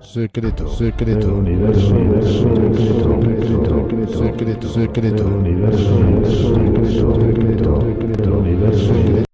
Secreto, secreto, universo, secreto, secreto, secreto, universo, secreto, secreto, universo.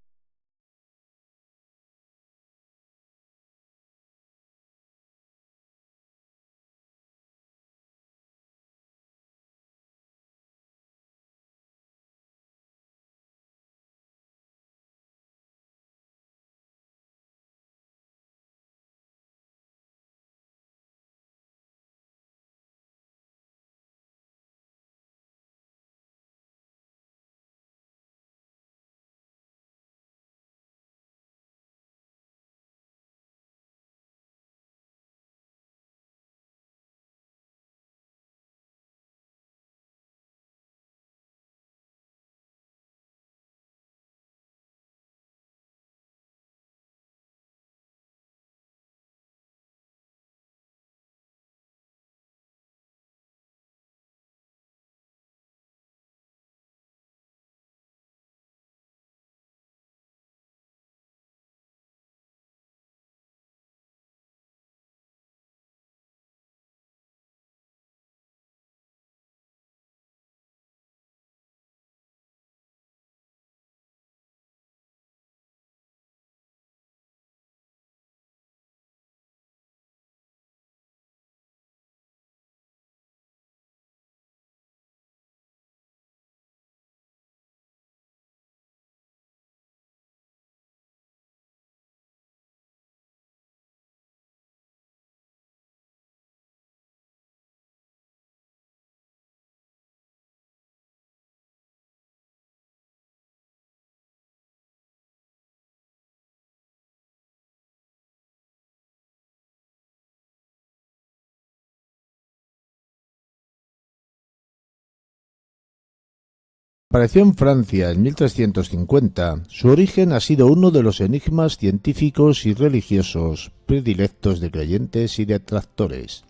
Apareció en Francia en 1350, su origen ha sido uno de los enigmas científicos y religiosos predilectos de creyentes y detractores.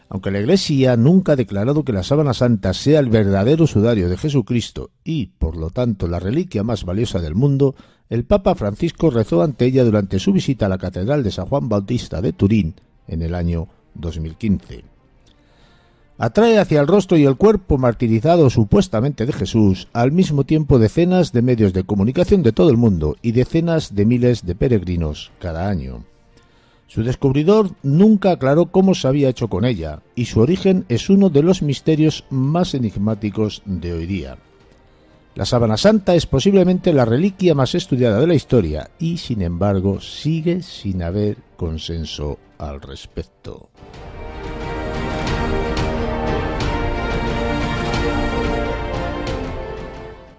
Aunque la Iglesia nunca ha declarado que la sábana santa sea el verdadero sudario de Jesucristo y, por lo tanto, la reliquia más valiosa del mundo, el Papa Francisco rezó ante ella durante su visita a la Catedral de San Juan Bautista de Turín en el año 2015. Atrae hacia el rostro y el cuerpo martirizado supuestamente de Jesús al mismo tiempo decenas de medios de comunicación de todo el mundo y decenas de miles de peregrinos cada año. Su descubridor nunca aclaró cómo se había hecho con ella, y su origen es uno de los misterios más enigmáticos de hoy día. La sábana santa es posiblemente la reliquia más estudiada de la historia y, sin embargo, sigue sin haber consenso al respecto.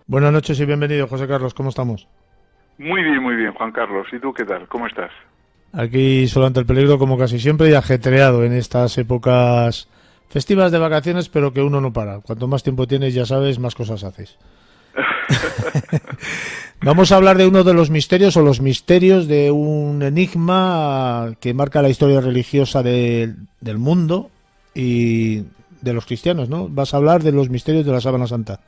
Buenas noches y bienvenido, José Carlos. ¿Cómo estamos? Muy bien, Juan Carlos. ¿Y tú qué tal? ¿Cómo estás? Aquí solo ante el peligro, como casi siempre, y ajetreado en estas épocas festivas de vacaciones, pero que uno no para. Cuanto más tiempo tienes, ya sabes, más cosas haces. Vamos a hablar de uno de los misterios o los misterios de un enigma que marca la historia religiosa del mundo y de los cristianos, ¿no? Vas a hablar de los misterios de la sábana santa.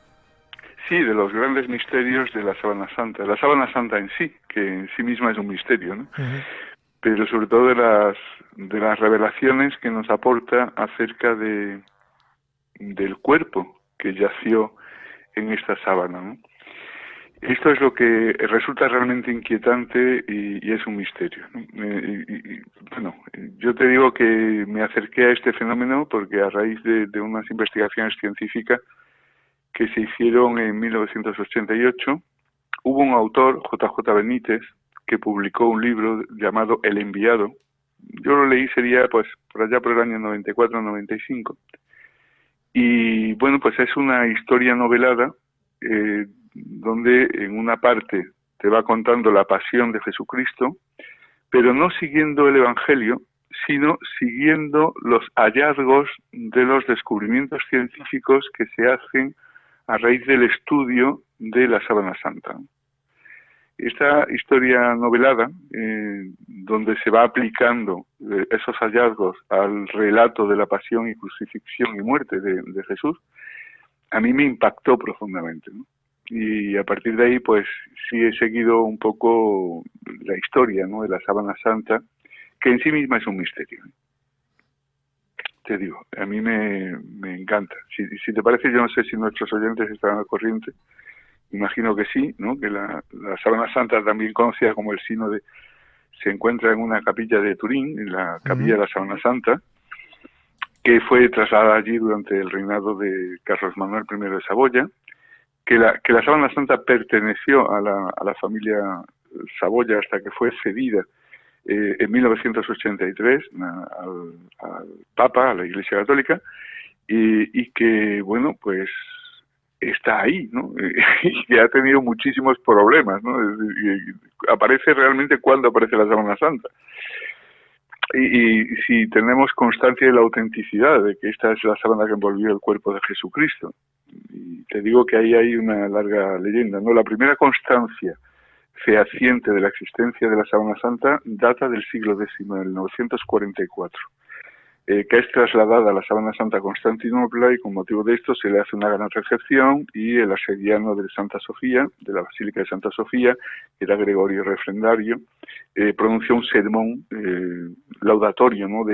Sí, de los grandes misterios de la sábana santa. La sábana santa en sí, que en sí misma es un misterio, ¿no? Uh-huh. Pero sobre todo de las revelaciones que nos aporta acerca del cuerpo que yació en esta sábana, ¿no? Esto es lo que resulta realmente inquietante y es un misterio, ¿no? Bueno, yo te digo que me acerqué a este fenómeno porque a raíz de unas investigaciones científicas que se hicieron en 1988, hubo un autor, J.J. Benítez, que publicó un libro llamado El Enviado. Yo lo leí, sería pues por allá por el año 94-95. Y bueno, pues es una historia novelada donde en una parte te va contando la pasión de Jesucristo, pero no siguiendo el Evangelio, sino siguiendo los hallazgos de los descubrimientos científicos que se hacen a raíz del estudio de la sábana santa. Esta historia novelada, donde se va aplicando esos hallazgos al relato de la pasión y crucifixión y muerte de Jesús, a mí me impactó profundamente, ¿no? Y a partir de ahí, pues sí he seguido un poco la historia, ¿no?, de la sábana santa, que en sí misma es un misterio. te digo, a mí me encanta. Si te parece, yo no sé si nuestros oyentes están al corriente, imagino que sí, ¿no? Que la Sábana Santa, también conocida como el Sínode, se encuentra en una capilla de Turín, en la capilla de la Sábana Santa, que fue trasladada allí durante el reinado de Carlos Manuel I de Saboya, que la Sábana Santa perteneció a la familia Saboya hasta que fue cedida en 1983 al Papa, a la Iglesia Católica, y que, bueno, pues está ahí, ¿no? Y que ha tenido muchísimos problemas, ¿no? Aparece realmente cuando aparece la Sábana Santa. Y si tenemos constancia de la autenticidad de que esta es la sábana que envolvió el cuerpo de Jesucristo. Y te digo que ahí hay una larga leyenda, ¿no? La primera constancia fehaciente de la existencia de la Sábana Santa data del siglo X, del 944, que es trasladada a la Sábana Santa a Constantinopla, y con motivo de esto se le hace una gran recepción, y el asediano de Santa Sofía, de la Basílica de Santa Sofía, que era Gregorio Refrendario, pronunció un sermón laudatorio, ¿no?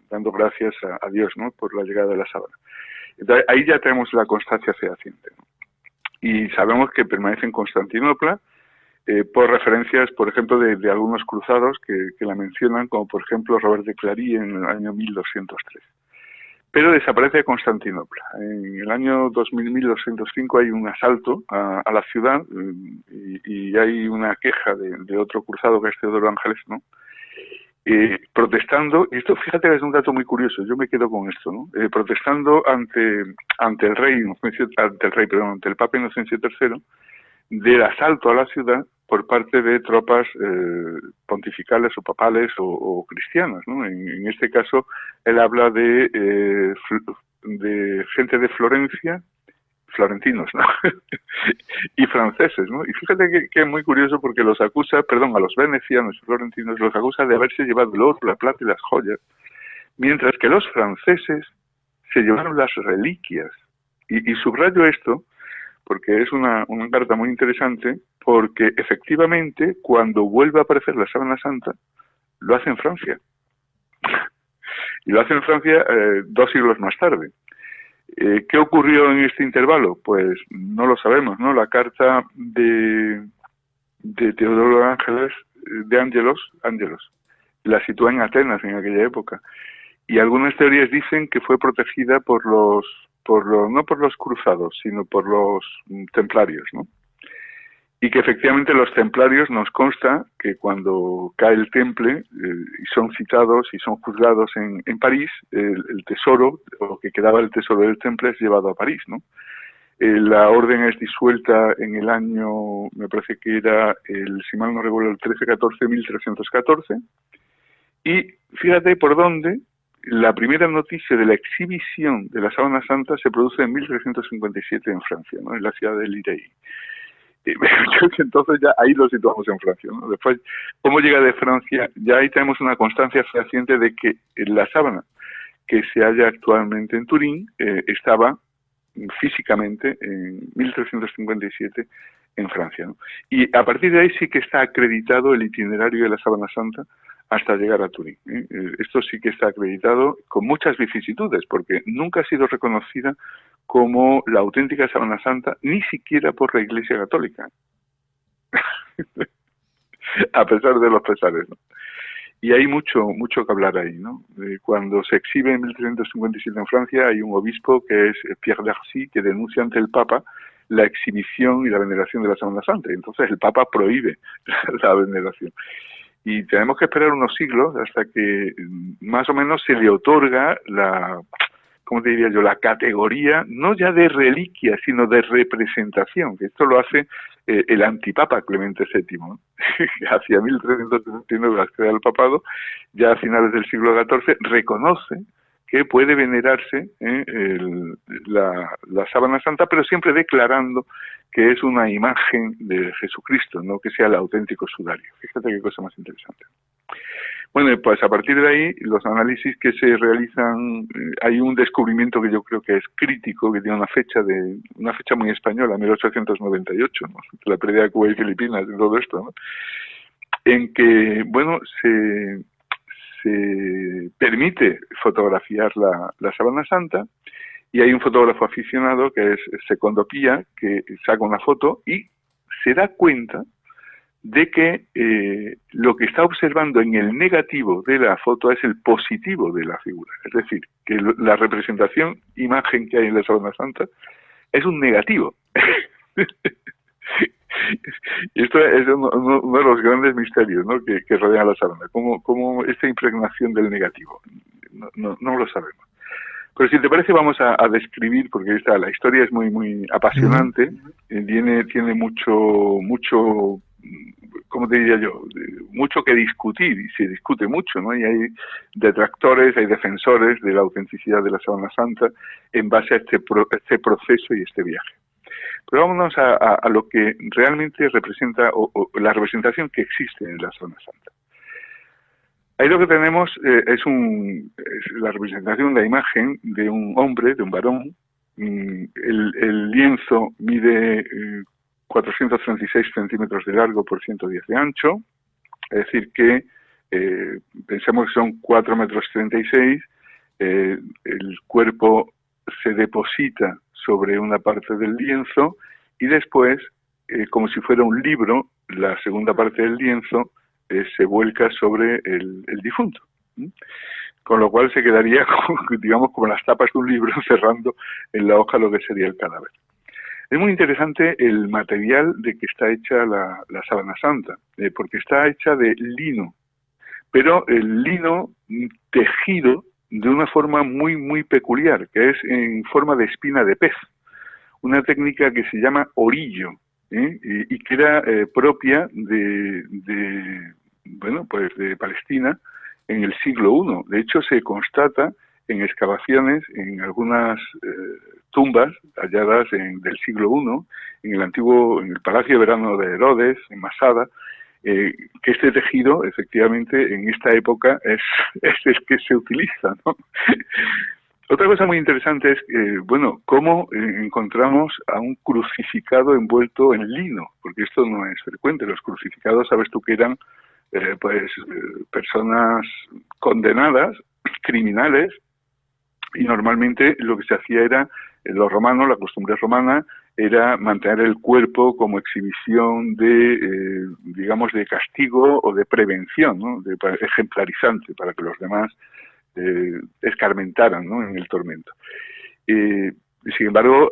Dando gracias a Dios, ¿no? Por la llegada de la sábana. Entonces, ahí ya tenemos la constancia fehaciente, ¿no? Y sabemos que permanece en Constantinopla, por referencias, por ejemplo, de algunos cruzados que la mencionan, como por ejemplo Robert de Clary en el año 1203. Pero desaparece de Constantinopla. En el año 1205 hay un asalto a la ciudad, y hay una queja de otro cruzado, que es Teodoro Ángeles, ¿no? Protestando, y esto, fíjate que es un dato muy curioso, yo me quedo con esto, ¿no? Protestando ante el Papa Inocencio III, del asalto a la ciudad por parte de tropas pontificales o papales o cristianas, ¿no? En este caso, él habla de gente de Florencia, florentinos, ¿no? Y franceses, ¿no? Y fíjate que es muy curioso, porque los acusa, a los venecianos y florentinos los acusa de haberse llevado el oro, la plata y las joyas, mientras que los franceses se llevaron las reliquias. Y subrayo esto porque es una carta muy interesante, porque efectivamente cuando vuelve a aparecer la Sábana Santa, lo hace en Francia. Y lo hace en Francia 2 siglos más tarde. ¿Qué ocurrió en este intervalo? Pues no lo sabemos, ¿no? La carta de Teodoro Ángeles, de Ángelos, la sitúa en Atenas en aquella época. Y algunas teorías dicen que fue protegida no por los cruzados, sino por los templarios, ¿no? Y que efectivamente los templarios, nos consta que cuando cae el Temple y son citados y son juzgados en París, el tesoro, o lo que quedaba del tesoro del Temple, es llevado a París, ¿no? La orden es disuelta en el año, me parece que era, si mal no recuerdo, el 1314, y fíjate por dónde. La primera noticia de la exhibición de la Sábana Santa se produce en 1357 en Francia, ¿no? En la ciudad de Lirey. Entonces ya ahí lo situamos en Francia, ¿no? Después, ¿cómo llega de Francia? Ya ahí tenemos una constancia fehaciente de que la sábana que se halla actualmente en Turín estaba físicamente en 1357 en Francia, ¿no? Y a partir de ahí sí que está acreditado el itinerario de la Sábana Santa hasta llegar a Turín. Esto sí que está acreditado con muchas vicisitudes, porque nunca ha sido reconocida como la auténtica Sábana Santa, ni siquiera por la Iglesia Católica, a pesar de los pesares, ¿no? Y hay mucho que hablar ahí, ¿no? Cuando se exhibe en 1357 en Francia, hay un obispo que es Pierre d'Arcy, que denuncia ante el Papa la exhibición y la veneración de la Sábana Santa. Y entonces el Papa prohíbe la veneración. Y tenemos que esperar unos siglos hasta que más o menos se le otorga ¿cómo te diría yo?, la categoría, no ya de reliquia, sino de representación, que esto lo hace el antipapa Clemente VII, ¿no? Hacia 1369 accede al papado, ya a finales del siglo XIV, reconoce que puede venerarse la Sábana Santa, pero siempre declarando que es una imagen de Jesucristo, no que sea el auténtico sudario. Fíjate qué cosa más interesante. Bueno, pues a partir de ahí, los análisis que se realizan, hay un descubrimiento que yo creo que es crítico, que tiene una fecha muy española, 1898, ¿no? La pérdida de Cuba y Filipinas y todo esto, ¿no? En que, bueno, se permite fotografiar la Sábana Santa, y hay un fotógrafo aficionado que es Secondo Pia, que saca una foto y se da cuenta de que lo que está observando en el negativo de la foto es el positivo de la figura. Es decir, que la representación, imagen que hay en la Sábana Santa es un negativo. Y esto es uno de los grandes misterios, ¿no?, que rodean la sábana. ¿Cómo esta impregnación del negativo? No lo sabemos. Pero si te parece vamos a describir, porque la historia es muy apasionante, tiene mucho, ¿cómo te diría yo? Mucho que discutir, y se discute mucho, ¿no? Y hay detractores, hay defensores de la autenticidad de la Sábana Santa en base a este proceso y este viaje. Pero vámonos a lo que realmente representa, o la representación que existe en la Sábana Santa. Ahí lo que tenemos es la representación de la imagen de un hombre, de un varón. El lienzo mide 436 centímetros de largo por 110 de ancho, es decir que pensemos que son 4,36 metros. El cuerpo se deposita sobre una parte del lienzo y después, como si fuera un libro, la segunda parte del lienzo se vuelca sobre el difunto. Con lo cual se quedaría, digamos, como las tapas de un libro cerrando en la hoja lo que sería el cadáver. Es muy interesante el material de que está hecha la Sábana Santa, porque está hecha de lino, pero el lino tejido de una forma muy peculiar, que es en forma de espina de pez, una técnica que se llama orillo, y que era propia de Palestina en el siglo I. De hecho, se constata en excavaciones en algunas tumbas halladas del siglo I, en el Palacio de Verano de Herodes, en Masada, que este tejido, efectivamente, en esta época es el que se utiliza, ¿no? Otra cosa muy interesante es, cómo encontramos a un crucificado envuelto en lino, porque esto no es frecuente. Los crucificados, sabes tú que eran personas condenadas, criminales, y normalmente lo que se hacía era, los romanos, la costumbre romana, era mantener el cuerpo como exhibición de, de castigo o de prevención, ¿no?, ejemplarizante, para que los demás escarmentaran, ¿no?, en el tormento. Sin embargo,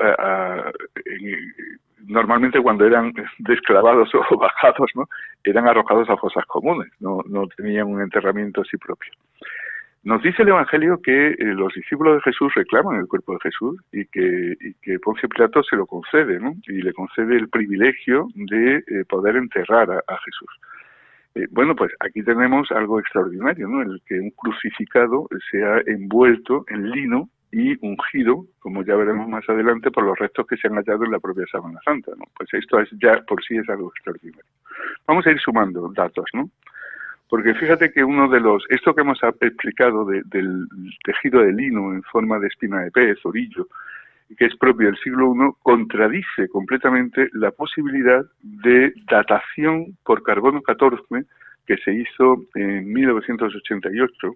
normalmente cuando eran desclavados o bajados, ¿no?, eran arrojados a fosas comunes, no tenían un enterramiento así propio. Nos dice el Evangelio que los discípulos de Jesús reclaman el cuerpo de Jesús y que Poncio Pilato se lo concede, ¿no?, y le concede el privilegio de poder enterrar a Jesús. Pues aquí tenemos algo extraordinario, ¿no?, el que un crucificado sea envuelto en lino y ungido, como ya veremos más adelante, por los restos que se han hallado en la propia Sábana Santa, ¿no? Pues esto ya por sí es algo extraordinario. Vamos a ir sumando datos, ¿no? Porque fíjate que esto que hemos explicado del tejido de lino en forma de espina de pez, orillo, que es propio del siglo I, contradice completamente la posibilidad de datación por carbono 14 que se hizo en 1988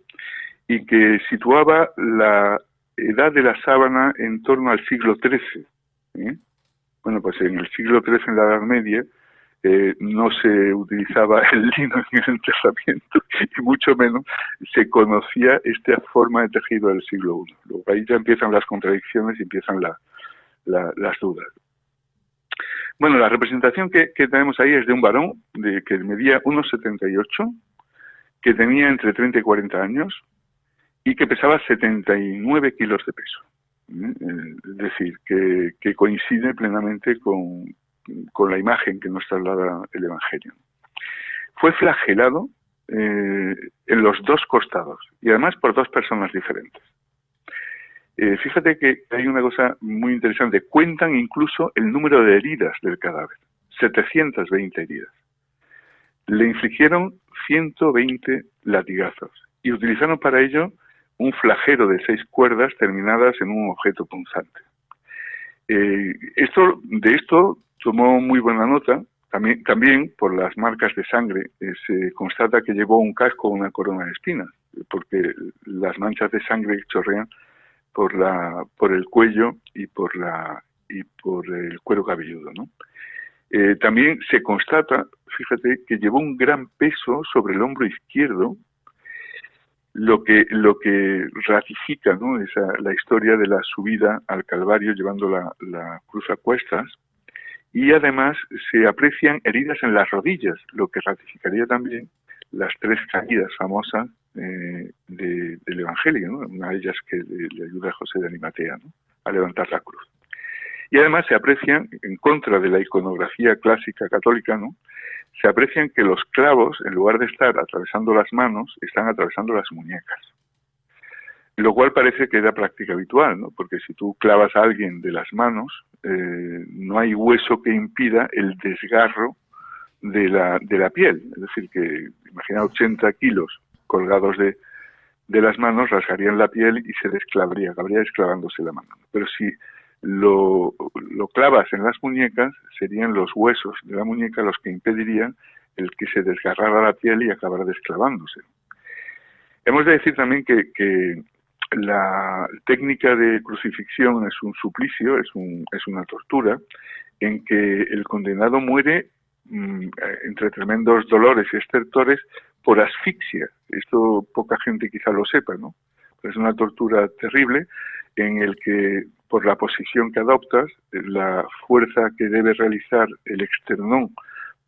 y que situaba la edad de la sábana en torno al siglo XIII. Pues en el siglo XIII, en la Edad Media, no se utilizaba el lino en el enterramiento y mucho menos se conocía esta forma de tejido del siglo I. Luego ahí ya empiezan las contradicciones y empiezan las dudas. Bueno, la representación que tenemos ahí es de un varón que medía 1,78, que tenía entre 30 y 40 años y que pesaba 79 kilos de peso. Es decir, que coincide plenamente con la imagen que nos traslada el Evangelio. Fue flagelado en los dos costados y además por dos personas diferentes. Fíjate que hay una cosa muy interesante. Cuentan incluso el número de heridas del cadáver. 720 heridas. Le infligieron 120 latigazos y utilizaron para ello un flagelo de 6 cuerdas terminadas en un objeto punzante. De esto tomó muy buena nota. También por las marcas de sangre se constata que llevó un casco o una corona de espinas. porque las manchas de sangre chorrean por el cuello y por el cuero cabelludo, ¿no? También se constata, fíjate, que llevó un gran peso sobre el hombro izquierdo, lo que ratifica, ¿no?, la historia de la subida al Calvario llevando la cruz a cuestas, y además se aprecian heridas en las rodillas, lo que ratificaría también las 3 caídas famosas del Evangelio, ¿no? Una de ellas que le ayuda a José de Arimatea, ¿no?, a levantar la cruz. Y además se aprecian, en contra de la iconografía clásica católica, ¿no?, se aprecian que los clavos, en lugar de estar atravesando las manos, están atravesando las muñecas. Lo cual parece que era práctica habitual, ¿no?, porque si tú clavas a alguien de las manos, no hay hueso que impida el desgarro de la piel. Es decir, que imagina 80 kilos colgados de las manos, rasgarían la piel y se desclavaría, acabaría desclavándose la mano. Pero si lo clavas en las muñecas, serían los huesos de la muñeca los que impedirían el que se desgarrara la piel y acabara desclavándose. Hemos de decir también que la técnica de crucifixión es un suplicio, es una tortura, en que el condenado muere entre tremendos dolores y estertores por asfixia. Esto poca gente quizá lo sepa, ¿no? Pero es una tortura terrible en el que, por la posición que adoptas, la fuerza que debe realizar el esternón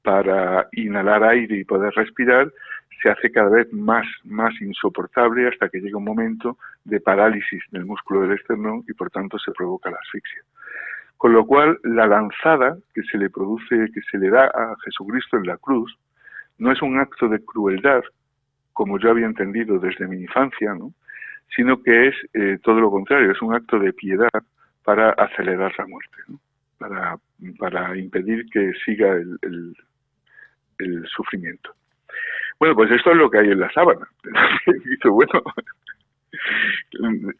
para inhalar aire y poder respirar se hace cada vez más insoportable hasta que llega un momento de parálisis del músculo del esternón y por tanto se provoca la asfixia. Con lo cual, la lanzada que se le da a Jesucristo en la cruz, no es un acto de crueldad, como yo había entendido desde mi infancia, ¿no?, sino que es todo lo contrario, es un acto de piedad para acelerar la muerte, ¿no?, para impedir que siga el sufrimiento. Bueno, pues esto es lo que hay en la sábana. Bueno,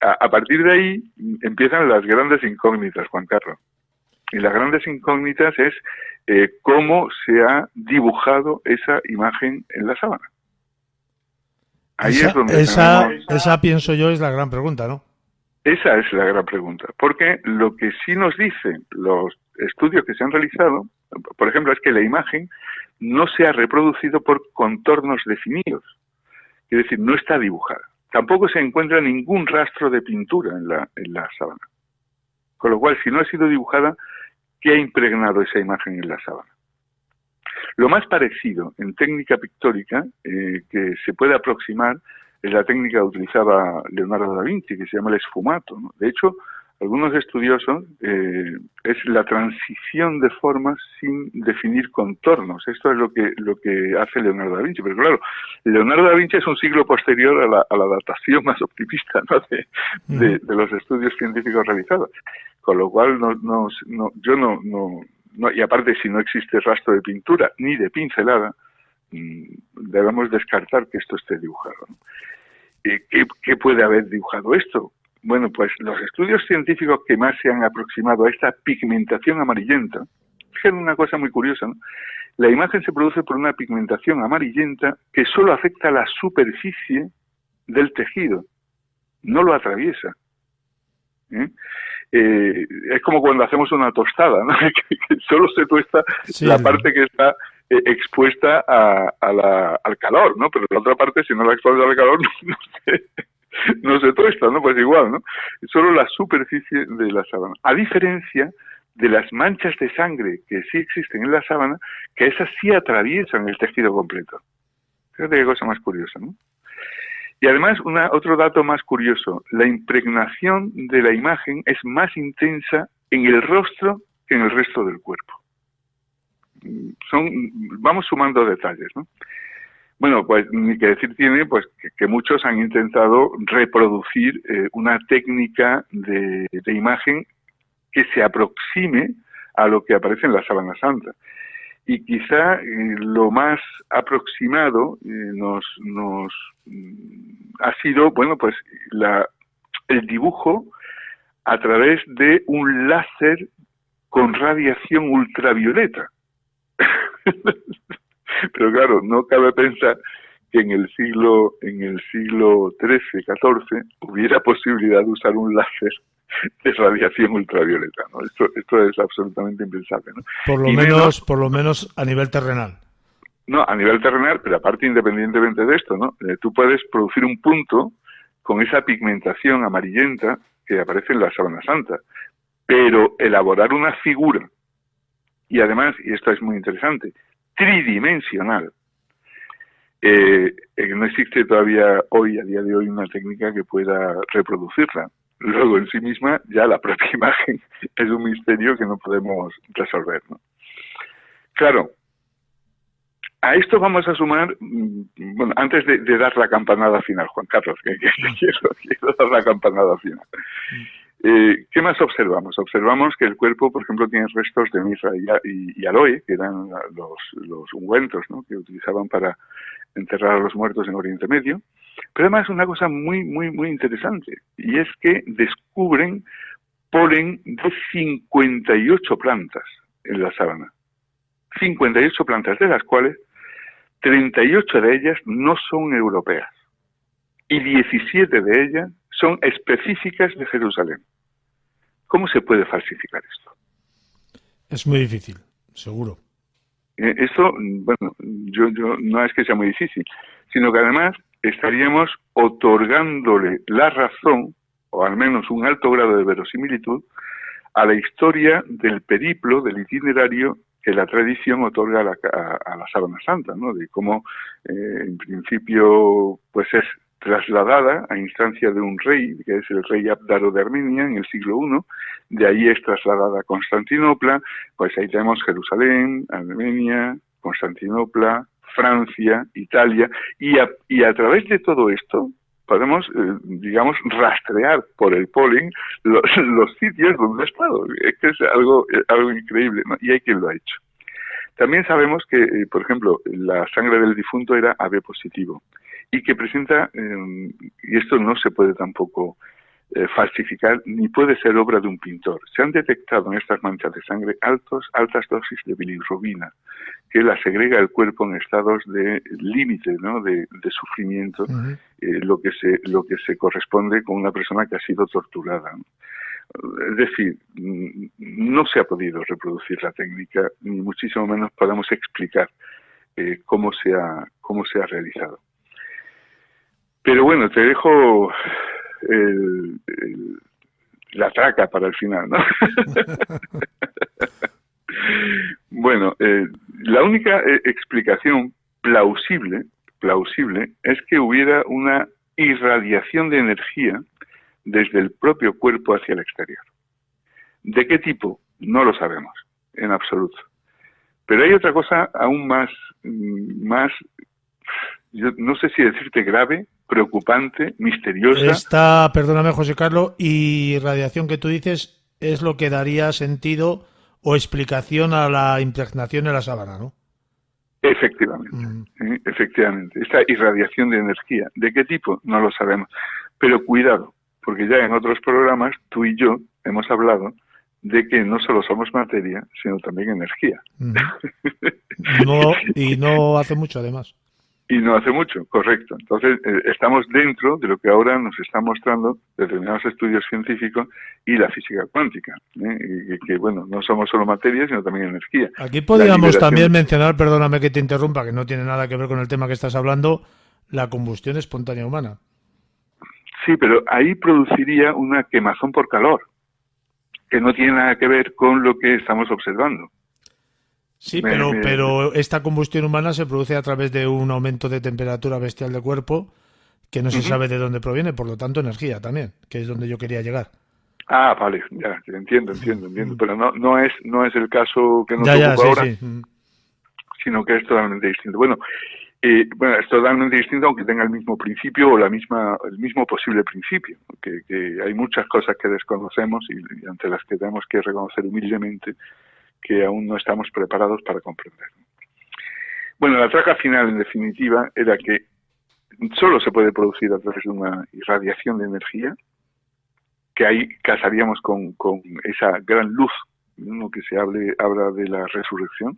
a partir de ahí empiezan las grandes incógnitas, Juan Carlos. Y las grandes incógnitas es cómo se ha dibujado esa imagen en la sábana. Ahí es donde esa pienso yo es la gran pregunta, ¿no? Esa es la gran pregunta, porque lo que sí nos dicen los estudios que se han realizado, por ejemplo, es que la imagen no se ha reproducido por contornos definidos, es decir, no está dibujada. Tampoco se encuentra ningún rastro de pintura en la sábana. Con lo cual, si no ha sido dibujada, ¿qué ha impregnado esa imagen en la sábana? Lo más parecido en técnica pictórica que se puede aproximar es la técnica que utilizaba Leonardo da Vinci, que se llama el esfumato, ¿no? De hecho, algunos estudiosos es la transición de formas sin definir contornos. Esto es lo que hace Leonardo da Vinci. Pero claro, Leonardo da Vinci es un siglo posterior a la datación más optimista, ¿no?, de los estudios científicos realizados. Con lo cual, yo no, y aparte, si no existe rastro de pintura ni de pincelada, debemos descartar que esto esté dibujado, ¿no? ¿Qué puede haber dibujado esto? Bueno, pues los estudios científicos que más se han aproximado a esta pigmentación amarillenta, fíjense una cosa muy curiosa, ¿no? La imagen se produce por una pigmentación amarillenta que solo afecta a la superficie del tejido, no lo atraviesa. Es como cuando hacemos una tostada, ¿no? que solo se tuesta la parte que está expuesta al calor, ¿no? Pero la otra parte, si no la expones al calor, no se tuesta, ¿no? Pues igual, ¿no? Solo la superficie de la sábana. A diferencia de las manchas de sangre que sí existen en la sábana, que esas sí atraviesan el tejido completo. Fíjate qué cosa más curiosa, ¿no? Y además, otro dato más curioso, la impregnación de la imagen es más intensa en el rostro que en el resto del cuerpo. Vamos sumando detalles, ¿no? Bueno, pues ni que decir tiene pues que muchos han intentado reproducir una técnica de imagen que se aproxime a lo que aparece en la Sábana Santa. Y quizá lo más aproximado ha sido, bueno, pues el dibujo a través de un láser con radiación ultravioleta. Pero claro, no cabe pensar que en el siglo XIII, XIV hubiera posibilidad de usar un láser de radiación ultravioleta, ¿no? Esto es absolutamente impensable, ¿no? Por lo menos a nivel terrenal. No, a nivel terrenal, pero aparte, independientemente de esto, ¿no? Tú puedes producir un punto con esa pigmentación amarillenta que aparece en la sábana santa, pero elaborar una figura, y además, y esto es muy interesante, tridimensional, no existe todavía hoy, a día de hoy, una técnica que pueda reproducirla. Luego, en sí misma, ya la propia imagen es un misterio que no podemos resolver, ¿no? Claro, a esto vamos a sumar, bueno, antes de dar la campanada final, Juan Carlos, que quiero dar la campanada final. ¿Qué más observamos? Observamos que el cuerpo, por ejemplo, tiene restos de mirra y aloe, que eran los ungüentos, ¿no?, que utilizaban para enterrar a los muertos en Oriente Medio. Pero además una cosa muy, muy, muy interesante, y es que descubren polen de 58 plantas en la sábana. 58 plantas, de las cuales 38 de ellas no son europeas y 17 de ellas son específicas de Jerusalén. ¿Cómo se puede falsificar esto? Es muy difícil, seguro. Esto, bueno, yo no es que sea muy difícil, sino que además estaríamos otorgándole la razón, o al menos un alto grado de verosimilitud, a la historia del periplo, del itinerario que la tradición otorga a la sábana santa, ¿no? De cómo, en principio, pues es trasladada a instancia de un rey, que es el rey Abdaro de Armenia, en el siglo I, de ahí es trasladada a Constantinopla, pues ahí tenemos Jerusalén, Armenia, Constantinopla, Francia, Italia, y a través de todo esto podemos, digamos, rastrear por el polen los sitios donde ha estado. Es que es algo increíble, ¿no? Y hay quien lo ha hecho. También sabemos que, por ejemplo, la sangre del difunto era AB positivo y que presenta, y esto no se puede tampoco falsificar, ni puede ser obra de un pintor. Se han detectado en estas manchas de sangre altas dosis de bilirrubina, que la segrega el cuerpo en estados de límite, ¿no?, de sufrimiento, lo que se corresponde con una persona que ha sido torturada, ¿no? Es decir, no se ha podido reproducir la técnica, ni muchísimo menos podemos explicar cómo se ha realizado. Pero bueno, te dejo la traca para el final, ¿no? Bueno, la única explicación plausible es que hubiera una irradiación de energía desde el propio cuerpo hacia el exterior. ¿De qué tipo? No lo sabemos, en absoluto. Pero hay otra cosa aún más, yo no sé si decirte grave, preocupante, misteriosa. Perdóname, José Carlos, y radiación que tú dices es lo que daría sentido o explicación a la impregnación de la sábana, ¿no? Efectivamente, efectivamente. Esta irradiación de energía. ¿De qué tipo? No lo sabemos. Pero cuidado, porque ya en otros programas tú y yo hemos hablado de que no solo somos materia, sino también energía. Y no hace mucho, además. Y no hace mucho, correcto. Entonces, estamos dentro de lo que ahora nos están mostrando determinados estudios científicos y la física cuántica, y que, bueno, no somos solo materia, sino también energía. Aquí podríamos también mencionar, perdóname que te interrumpa, que no tiene nada que ver con el tema que estás hablando, la combustión espontánea humana. Sí, pero ahí produciría una quemazón por calor, que no tiene nada que ver con lo que estamos observando. Sí, pero esta combustión humana se produce a través de un aumento de temperatura bestial del cuerpo que no se sabe de dónde proviene, por lo tanto energía también, que es donde yo quería llegar. Ah, vale, ya, entiendo. Pero no es el caso que nos ocupa ahora, sino que es totalmente distinto. Bueno, es totalmente distinto, aunque tenga el mismo principio o el mismo posible principio, que hay muchas cosas que desconocemos y ante las que tenemos que reconocer humildemente que aún no estamos preparados para comprender. Bueno, la traca final, en definitiva, era que solo se puede producir a través de una irradiación de energía, que ahí casaríamos con esa gran luz, ¿no?, que se habla de la resurrección.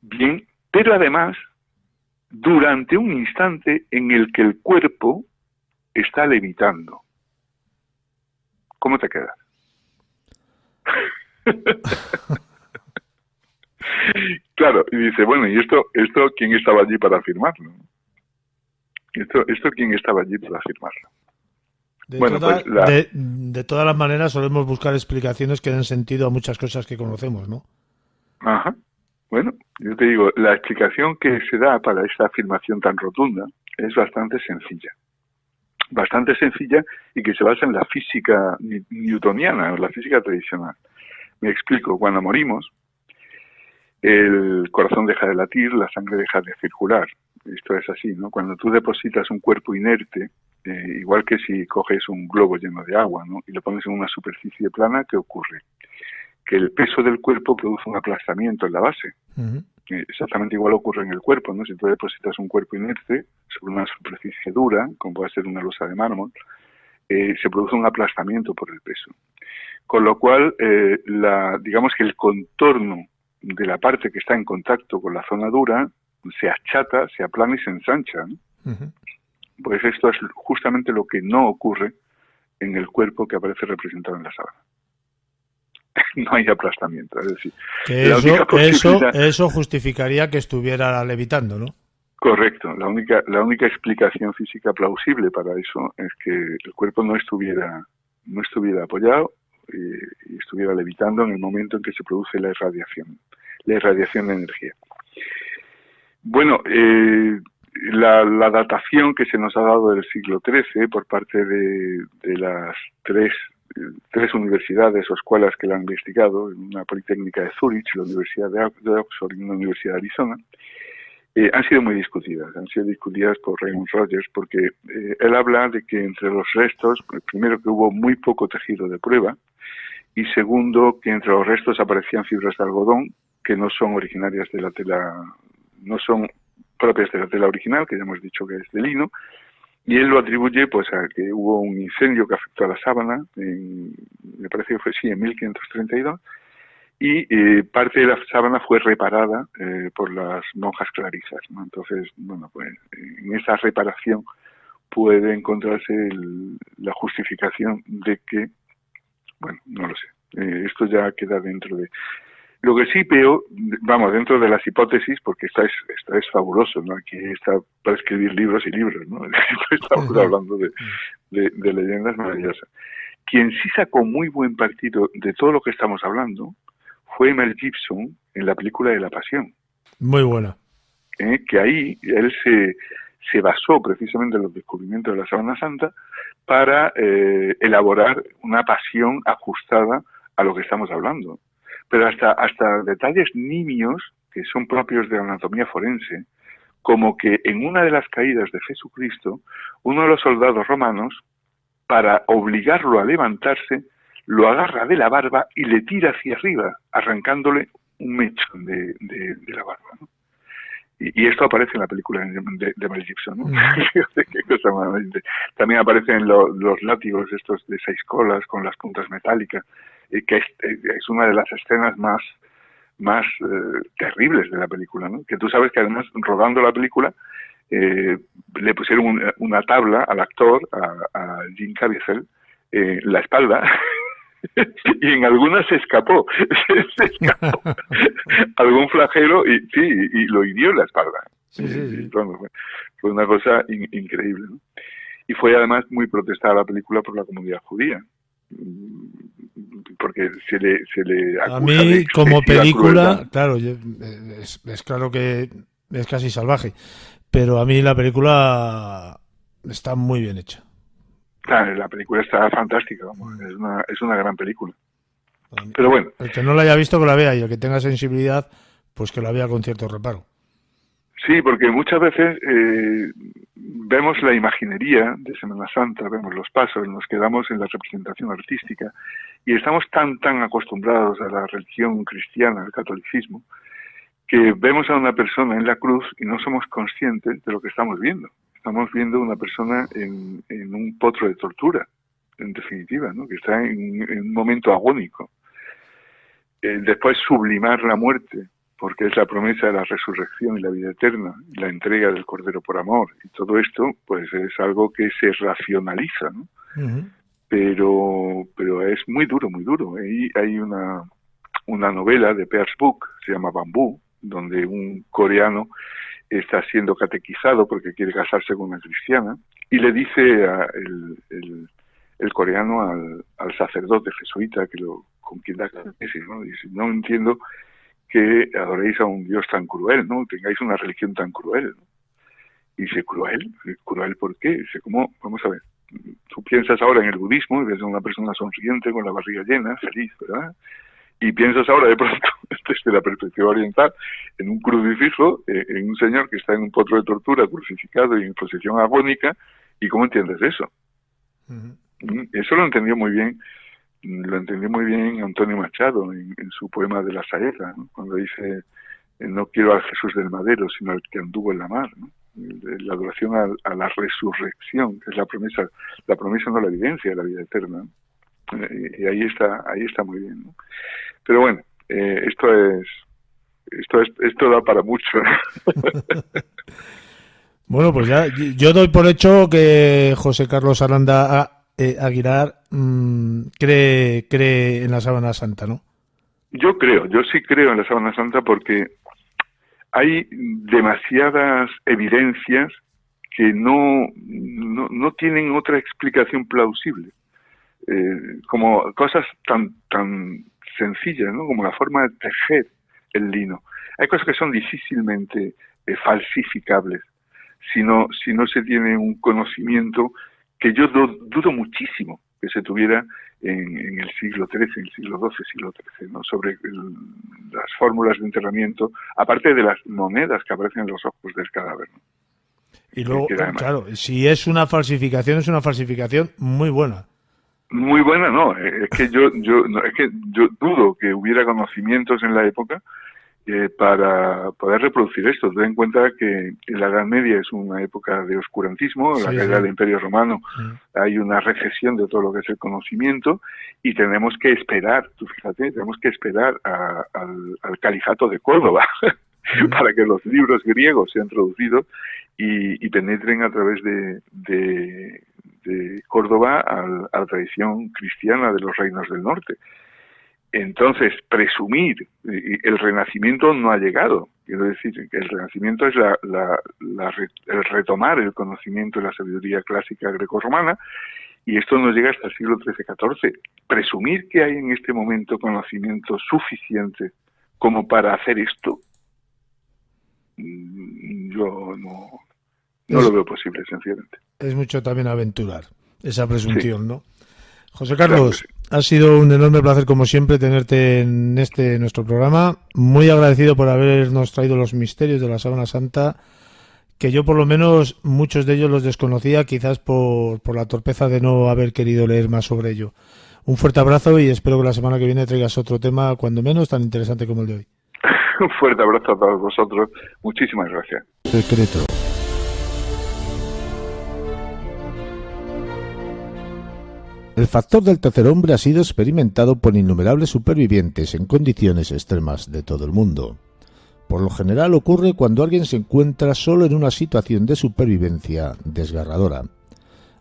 Bien, pero además durante un instante en el que el cuerpo está levitando. ¿Cómo te quedas? Claro, y dice, bueno, ¿y esto quién estaba allí para afirmarlo? ¿Esto quién estaba allí para afirmarlo? De todas las maneras solemos buscar explicaciones que den sentido a muchas cosas que conocemos, ¿no? Ajá. Bueno, yo te digo, la explicación que se da para esta afirmación tan rotunda es bastante sencilla y que se basa en la física newtoniana, o la física tradicional. Me explico, cuando morimos, el corazón deja de latir, la sangre deja de circular. Esto es así, ¿no? Cuando tú depositas un cuerpo inerte, igual que si coges un globo lleno de agua, ¿no?, y lo pones en una superficie plana, ¿qué ocurre? Que el peso del cuerpo produce un aplastamiento en la base. Uh-huh. Exactamente igual ocurre en el cuerpo, ¿no? Si tú depositas un cuerpo inerte sobre una superficie dura, como puede ser una losa de mármol, se produce un aplastamiento por el peso. Con lo cual, digamos que el contorno de la parte que está en contacto con la zona dura se achata, se aplana y se ensancha, ¿no? Uh-huh. Pues esto es justamente lo que no ocurre en el cuerpo que aparece representado en la sábana. No hay aplastamiento, es decir, que eso justificaría que estuviera levitando, ¿no? Correcto. La única explicación física plausible para eso es que el cuerpo no estuviera apoyado y estuviera levitando en el momento en que se produce la irradiación de energía. Bueno, la datación que se nos ha dado del siglo XIII por parte de las tres universidades o escuelas que la han investigado, una Politécnica de Zúrich, la Universidad de Oxford y una Universidad de Arizona, han sido muy discutidas. Han sido discutidas por Raymond Rogers porque él habla de que entre los restos, primero que hubo muy poco tejido de prueba y segundo que entre los restos aparecían fibras de algodón que no son originarias de la tela, no son propias de la tela original, que ya hemos dicho que es de lino, y él lo atribuye pues a que hubo un incendio que afectó a la sábana, me parece que fue en 1532, y parte de la sábana fue reparada por las monjas clarisas, ¿no? Entonces, bueno, pues en esa reparación puede encontrarse la justificación de que, bueno, no lo sé, esto ya queda dentro de... Lo que sí veo, vamos, dentro de las hipótesis, porque esta es fabuloso, ¿no? Aquí está para escribir libros y libros, ¿no? Estamos hablando de leyendas maravillosas. Quien sí sacó muy buen partido de todo lo que estamos hablando fue Mel Gibson en la película de La Pasión. Muy buena. Que ahí él se basó precisamente en los descubrimientos de la Sábana Santa para elaborar una pasión ajustada a lo que estamos hablando. Pero hasta detalles nimios que son propios de la anatomía forense, como que en una de las caídas de Jesucristo, uno de los soldados romanos, para obligarlo a levantarse, lo agarra de la barba y le tira hacia arriba, arrancándole un mechón de la barba, ¿no? Y esto aparece en la película de Mel Gibson, ¿no? Qué cosa maravilla. También aparecen los látigos estos de 6 colas con las puntas metálicas, que es una de las escenas más terribles de la película, ¿no? Que tú sabes que además, rodando la película, le pusieron una tabla al actor, a Jim Caviezel, en la espalda, y en algunas se escapó algún flagelo y lo hirió en la espalda. Sí. Bueno, fue una cosa increíble, ¿no? Y fue además muy protestada la película por la comunidad judía, porque se le acusa. A mí, como película, crueldad. Claro, es claro que es casi salvaje, pero a mí la película está muy bien hecha. Claro, la película está fantástica, vamos, es una gran película. Pero bueno. El que no la haya visto que la vea, y el que tenga sensibilidad, pues que la vea con cierto reparo. Sí, porque muchas veces vemos la imaginería de Semana Santa, vemos los pasos, nos quedamos en la representación artística y estamos tan acostumbrados a la religión cristiana, al catolicismo, que vemos a una persona en la cruz y no somos conscientes de lo que estamos viendo. Estamos viendo una persona en un potro de tortura, en definitiva, ¿no? Que está en un momento agónico. Después sublimar la muerte porque es la promesa de la resurrección y la vida eterna, y la entrega del Cordero por amor, y todo esto pues es algo que se racionaliza, ¿no? Uh-huh. Pero es muy duro, muy duro. Hay una novela de Pears Book, se llama Bambú, donde un coreano está siendo catequizado porque quiere casarse con una cristiana, y le dice el coreano al sacerdote jesuita con quien da catequesis, ¿no? Dice, no entiendo que adoréis a un Dios tan cruel, ¿no? Tengáis una religión tan cruel, ¿no? Y dice, ¿cruel? ¿Cruel por qué? Dice, ¿cómo? Vamos a ver. Tú piensas ahora en el budismo y ves a una persona sonriente con la barriga llena, feliz, ¿verdad? Y piensas ahora de pronto, desde la perspectiva oriental, en un crucifijo, en un señor que está en un potro de tortura, crucificado y en posición agónica, ¿y cómo entiendes eso? Uh-huh. Eso lo entendió muy bien Antonio Machado en su poema de la Saeta, ¿no? Cuando dice, no quiero al Jesús del Madero, sino al que anduvo en la mar, ¿no? La adoración a la resurrección, que es la promesa no la evidencia de la vida eterna, ¿no? Y ahí está muy bien, ¿no? Pero bueno, esto da para mucho. Bueno, pues ya yo doy por hecho que José Carlos Aranda Aguilar cree en la Sábana Santa, ¿no? Yo sí creo en la Sábana Santa porque hay demasiadas evidencias que no tienen otra explicación plausible, como cosas tan sencillas, ¿no? Como la forma de tejer el lino. Hay cosas que son difícilmente falsificables si no se tiene un conocimiento que yo dudo muchísimo que se tuviera en el siglo XIII, en el siglo XII, siglo XIII, ¿no? Sobre las fórmulas de enterramiento, aparte de las monedas que aparecen en los ojos del cadáver, ¿no? Y luego, claro, si es una falsificación muy buena. Muy buena, no. Es que yo dudo que hubiera conocimientos en la época para poder reproducir esto. Ten en cuenta que la Edad Media es una época de oscurantismo, la caída del Imperio Romano, hay una recesión de todo lo que es el conocimiento y tenemos que esperar, tú fíjate, al Califato de Córdoba para que los libros griegos sean traducidos y penetren a través de Córdoba a la tradición cristiana de los reinos del norte. Entonces, presumir el Renacimiento no ha llegado. Quiero decir que el Renacimiento es el retomar el conocimiento de la sabiduría clásica grecorromana, y esto no llega hasta el siglo XIII-XIV. Presumir que hay en este momento conocimiento suficiente como para hacer esto, yo no lo veo posible, sencillamente. Es mucho también aventurar esa presunción, ¿no? José Carlos, claro, ha sido un enorme placer, como siempre, tenerte en nuestro programa. Muy agradecido por habernos traído los misterios de la Sábana Santa, que yo por lo menos muchos de ellos los desconocía, quizás por la torpeza de no haber querido leer más sobre ello. Un fuerte abrazo y espero que la semana que viene traigas otro tema, cuando menos, tan interesante como el de hoy. Un fuerte abrazo a todos vosotros. Muchísimas gracias. Secreto. El factor del tercer hombre ha sido experimentado por innumerables supervivientes en condiciones extremas de todo el mundo. Por lo general ocurre cuando alguien se encuentra solo en una situación de supervivencia desgarradora,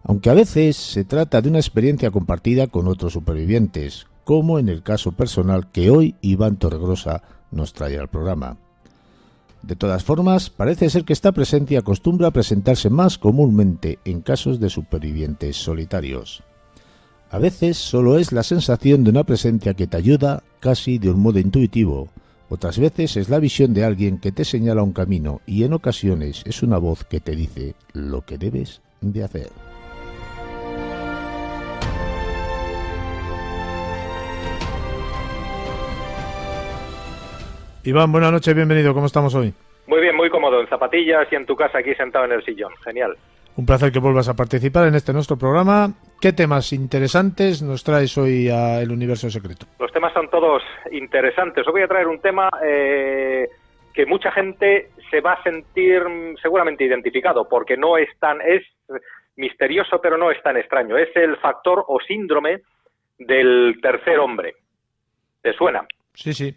aunque a veces se trata de una experiencia compartida con otros supervivientes, como en el caso personal que hoy Iván Torregrosa nos trae al programa. De todas formas, parece ser que esta presencia acostumbra a presentarse más comúnmente en casos de supervivientes solitarios. A veces solo es la sensación de una presencia que te ayuda casi de un modo intuitivo. Otras veces es la visión de alguien que te señala un camino y en ocasiones es una voz que te dice lo que debes de hacer. Iván, buenas noches, bienvenido. ¿Cómo estamos hoy? Muy bien, muy cómodo, en zapatillas y en tu casa aquí sentado en el sillón. Genial. Un placer que vuelvas a participar en nuestro programa. ¿Qué temas interesantes nos traes hoy a El Universo Secreto? Los temas son todos interesantes. Os voy a traer un tema que mucha gente se va a sentir seguramente identificado, porque es misterioso, pero no es tan extraño. Es el factor o síndrome del tercer hombre. ¿Te suena? Sí, sí.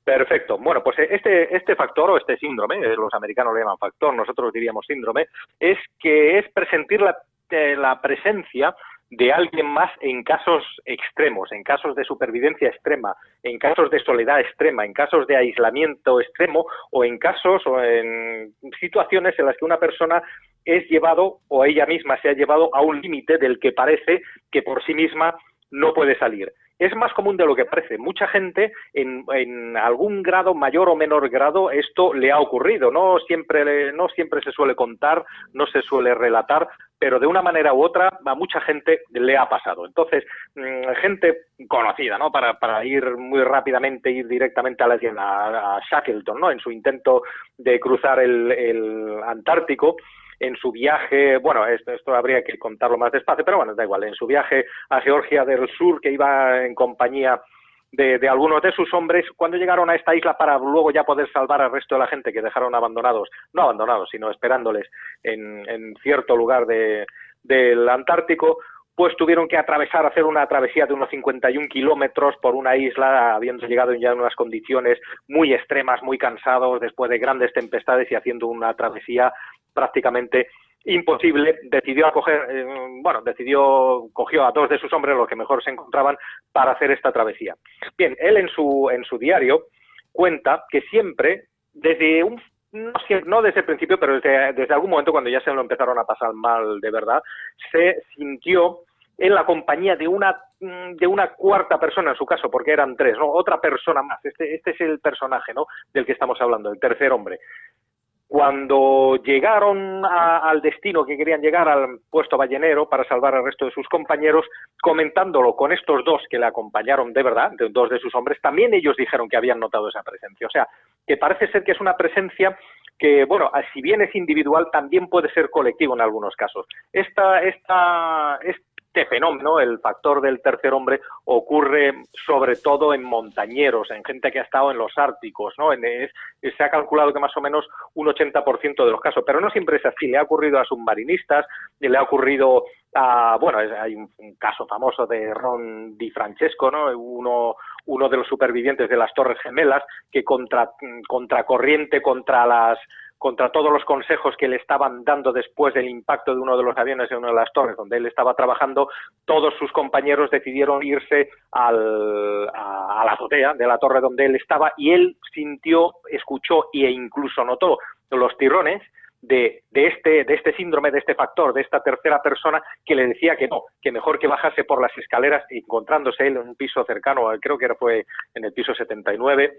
Perfecto. Bueno, pues este factor o este síndrome, los americanos lo llaman factor, nosotros diríamos síndrome, es presentir la presencia de alguien más en casos extremos, en casos de supervivencia extrema, en casos de soledad extrema, en casos de aislamiento extremo o en casos o en situaciones en las que una persona es llevado o ella misma se ha llevado a un límite del que parece que por sí misma no puede salir. Es más común de lo que parece. Mucha gente, en algún grado, mayor o menor grado, esto le ha ocurrido. No siempre se suele contar, no se suele relatar, pero de una manera u otra a mucha gente le ha pasado. Entonces, gente conocida, ¿no? Para ir muy rápidamente, ir directamente a Shackleton, ¿no? En su intento de cruzar el Antártico, en su viaje, bueno, esto habría que contarlo más despacio, pero bueno, da igual, en su viaje a Georgia del Sur, que iba en compañía de algunos de sus hombres, cuando llegaron a esta isla para luego ya poder salvar al resto de la gente que dejaron no abandonados, sino esperándoles en cierto lugar del Antártico, pues tuvieron que hacer una travesía de unos 51 kilómetros por una isla, habiendo llegado ya en unas condiciones muy extremas, muy cansados, después de grandes tempestades y haciendo una travesía prácticamente imposible. Cogió a dos de sus hombres, los que mejor se encontraban, para hacer esta travesía. Bien, él en su diario cuenta que siempre, no desde el principio, pero desde algún momento, cuando ya se lo empezaron a pasar mal de verdad, se sintió en la compañía de una cuarta persona, en su caso, porque eran tres, ¿no? Otra persona más. Este es el personaje, ¿no?, del que estamos hablando, el tercer hombre. Cuando llegaron al destino que querían llegar, al puesto ballenero, para salvar al resto de sus compañeros, comentándolo con estos dos que le acompañaron de verdad, dos de sus hombres, también ellos dijeron que habían notado esa presencia. O sea, que parece ser que es una presencia que, bueno, si bien es individual, también puede ser colectivo en algunos casos. Este fenómeno, el factor del tercer hombre, ocurre sobre todo en montañeros, en gente que ha estado en los árticos, ¿no? Se ha calculado que más o menos un 80% de los casos, pero no siempre es así. Le ha ocurrido a submarinistas, le ha ocurrido hay un caso famoso de Ron Di Francesco, ¿no? Uno de los supervivientes de las Torres Gemelas, que contracorriente, contra todos los consejos que le estaban dando después del impacto de uno de los aviones en una de las torres donde él estaba trabajando, todos sus compañeros decidieron irse a la azotea de la torre donde él estaba, y él sintió, escuchó e incluso notó los tirones de este síndrome, de este factor, de esta tercera persona, que le decía que no, que mejor que bajase por las escaleras, encontrándose él en un piso cercano, creo que fue en el piso 79,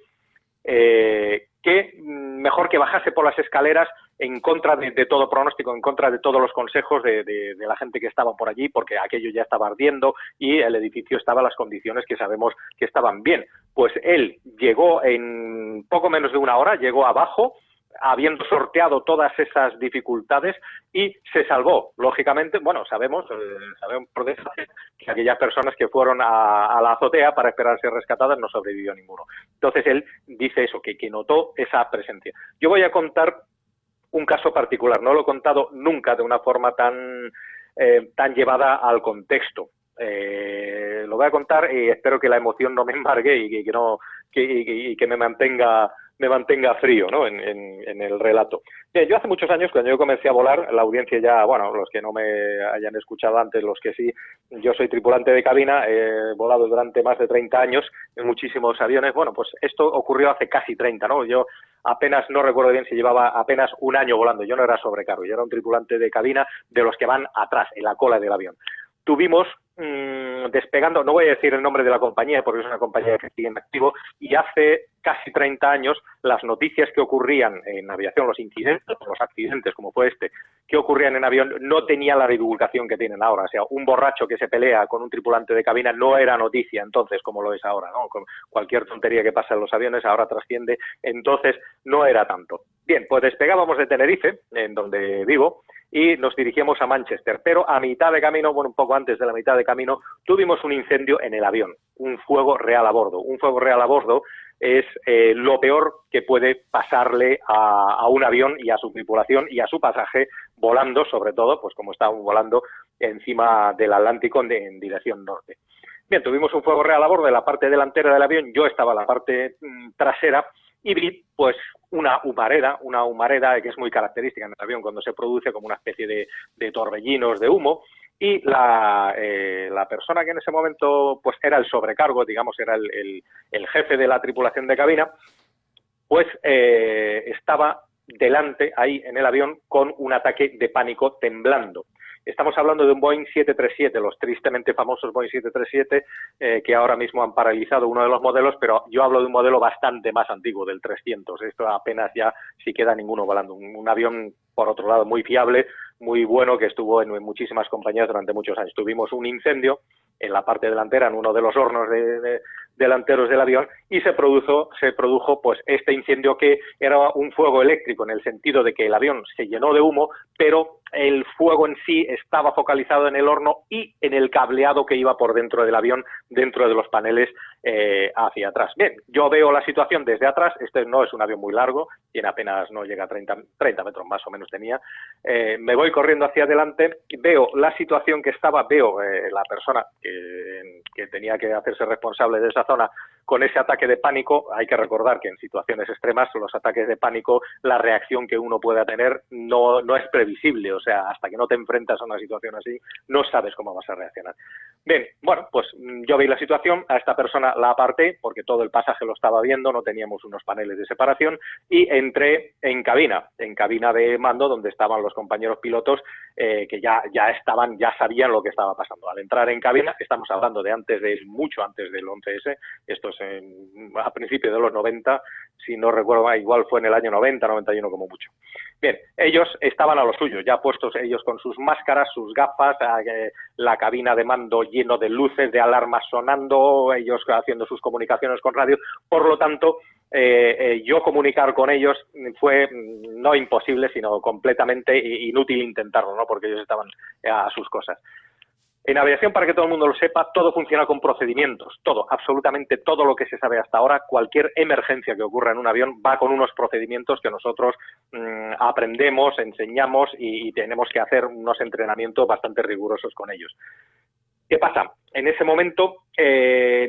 que mejor que bajase por las escaleras en contra de todo pronóstico, en contra de todos los consejos de la gente que estaba por allí, porque aquello ya estaba ardiendo y el edificio estaba en las condiciones que sabemos que estaban bien. Pues él llegó en poco menos de una hora, llegó abajo, habiendo sorteado todas esas dificultades, y se salvó. Lógicamente, bueno, sabemos por desgracia que aquellas personas que fueron a la azotea para esperar ser rescatadas no sobrevivió ninguno. Entonces él dice eso, que notó esa presencia. Yo voy a contar un caso particular, no lo he contado nunca de una forma tan llevada al contexto. Lo voy a contar y espero que la emoción no me embargue y que me mantenga frío, ¿no?, en el relato. Bien, yo hace muchos años, cuando yo comencé a volar, la audiencia ya, bueno, los que no me hayan escuchado antes, los que sí, yo soy tripulante de cabina, he volado durante más de 30 años en muchísimos aviones. Bueno, pues esto ocurrió hace casi 30, ¿no? Yo apenas, no recuerdo bien si llevaba apenas un año volando, yo no era sobrecargo, yo era un tripulante de cabina de los que van atrás, en la cola del avión. Tuvimos despegando, no voy a decir el nombre de la compañía porque es una compañía que sigue en activo, y hace casi 30 años las noticias que ocurrían en aviación, los incidentes, los accidentes como fue que ocurrían en avión, no tenía la divulgación que tienen ahora. O sea, un borracho que se pelea con un tripulante de cabina no era noticia entonces como lo es ahora, ¿no? Con cualquier tontería que pasa en los aviones ahora trasciende, entonces no era tanto. Bien, pues despegábamos de Tenerife, en donde vivo, y nos dirigíamos a Manchester, pero a mitad de camino, bueno, un poco antes de la mitad de camino, tuvimos un incendio en el avión, un fuego real a bordo. Un fuego real a bordo es lo peor que puede pasarle a un avión y a su tripulación y a su pasaje volando, sobre todo, pues como estábamos volando encima del Atlántico en dirección norte. Bien, tuvimos un fuego real a bordo de la parte delantera del avión, yo estaba en la parte trasera y vi pues una humareda que es muy característica en el avión cuando se produce como una especie de torbellinos de humo. Y la persona que en ese momento pues era el sobrecargo, digamos, era el jefe de la tripulación de cabina, pues estaba delante, ahí en el avión, con un ataque de pánico temblando. Estamos hablando de un Boeing 737, los tristemente famosos Boeing 737, que ahora mismo han paralizado uno de los modelos, pero yo hablo de un modelo bastante más antiguo, del 300. Esto apenas ya si queda ninguno volando. Un avión, por otro lado, muy fiable, muy bueno, que estuvo en muchísimas compañías durante muchos años. Tuvimos un incendio en la parte delantera, en uno de los hornos delanteros del avión, y se produjo pues este incendio, que era un fuego eléctrico en el sentido de que el avión se llenó de humo, pero el fuego en sí estaba focalizado en el horno y en el cableado que iba por dentro del avión, dentro de los paneles hacia atrás. Bien, yo veo la situación desde atrás. Este no es un avión muy largo, tiene apenas, no llega a 30 metros más o menos tenía. Me voy corriendo hacia adelante, veo la situación que estaba, veo la persona que tenía que hacerse responsable de esa zona con ese ataque de pánico. Hay que recordar que en situaciones extremas, los ataques de pánico, la reacción que uno pueda tener no es previsible. O sea, hasta que no te enfrentas a una situación así, no sabes cómo vas a reaccionar. Bien, bueno, pues yo vi la situación, a esta persona la aparté, porque todo el pasaje lo estaba viendo, no teníamos unos paneles de separación, y entré en cabina de mando, donde estaban los compañeros pilotos, que ya sabían lo que estaba pasando. Al entrar en cabina, estamos hablando de mucho antes del 11S, esto es a principios de los 90, si no recuerdo mal, igual fue en el año 90, 91 como mucho. Bien, ellos estaban a lo suyo, ya puestos ellos con sus máscaras, sus gafas, la cabina de mando lleno de luces, de alarmas sonando, ellos haciendo sus comunicaciones con radio. Por lo tanto, yo comunicar con ellos fue no imposible, sino completamente inútil intentarlo, ¿no? Porque ellos estaban a sus cosas. En aviación, para que todo el mundo lo sepa, todo funciona con procedimientos. Todo, absolutamente todo lo que se sabe hasta ahora, cualquier emergencia que ocurra en un avión va con unos procedimientos que nosotros aprendemos, enseñamos y tenemos que hacer unos entrenamientos bastante rigurosos con ellos. ¿Qué pasa? En ese momento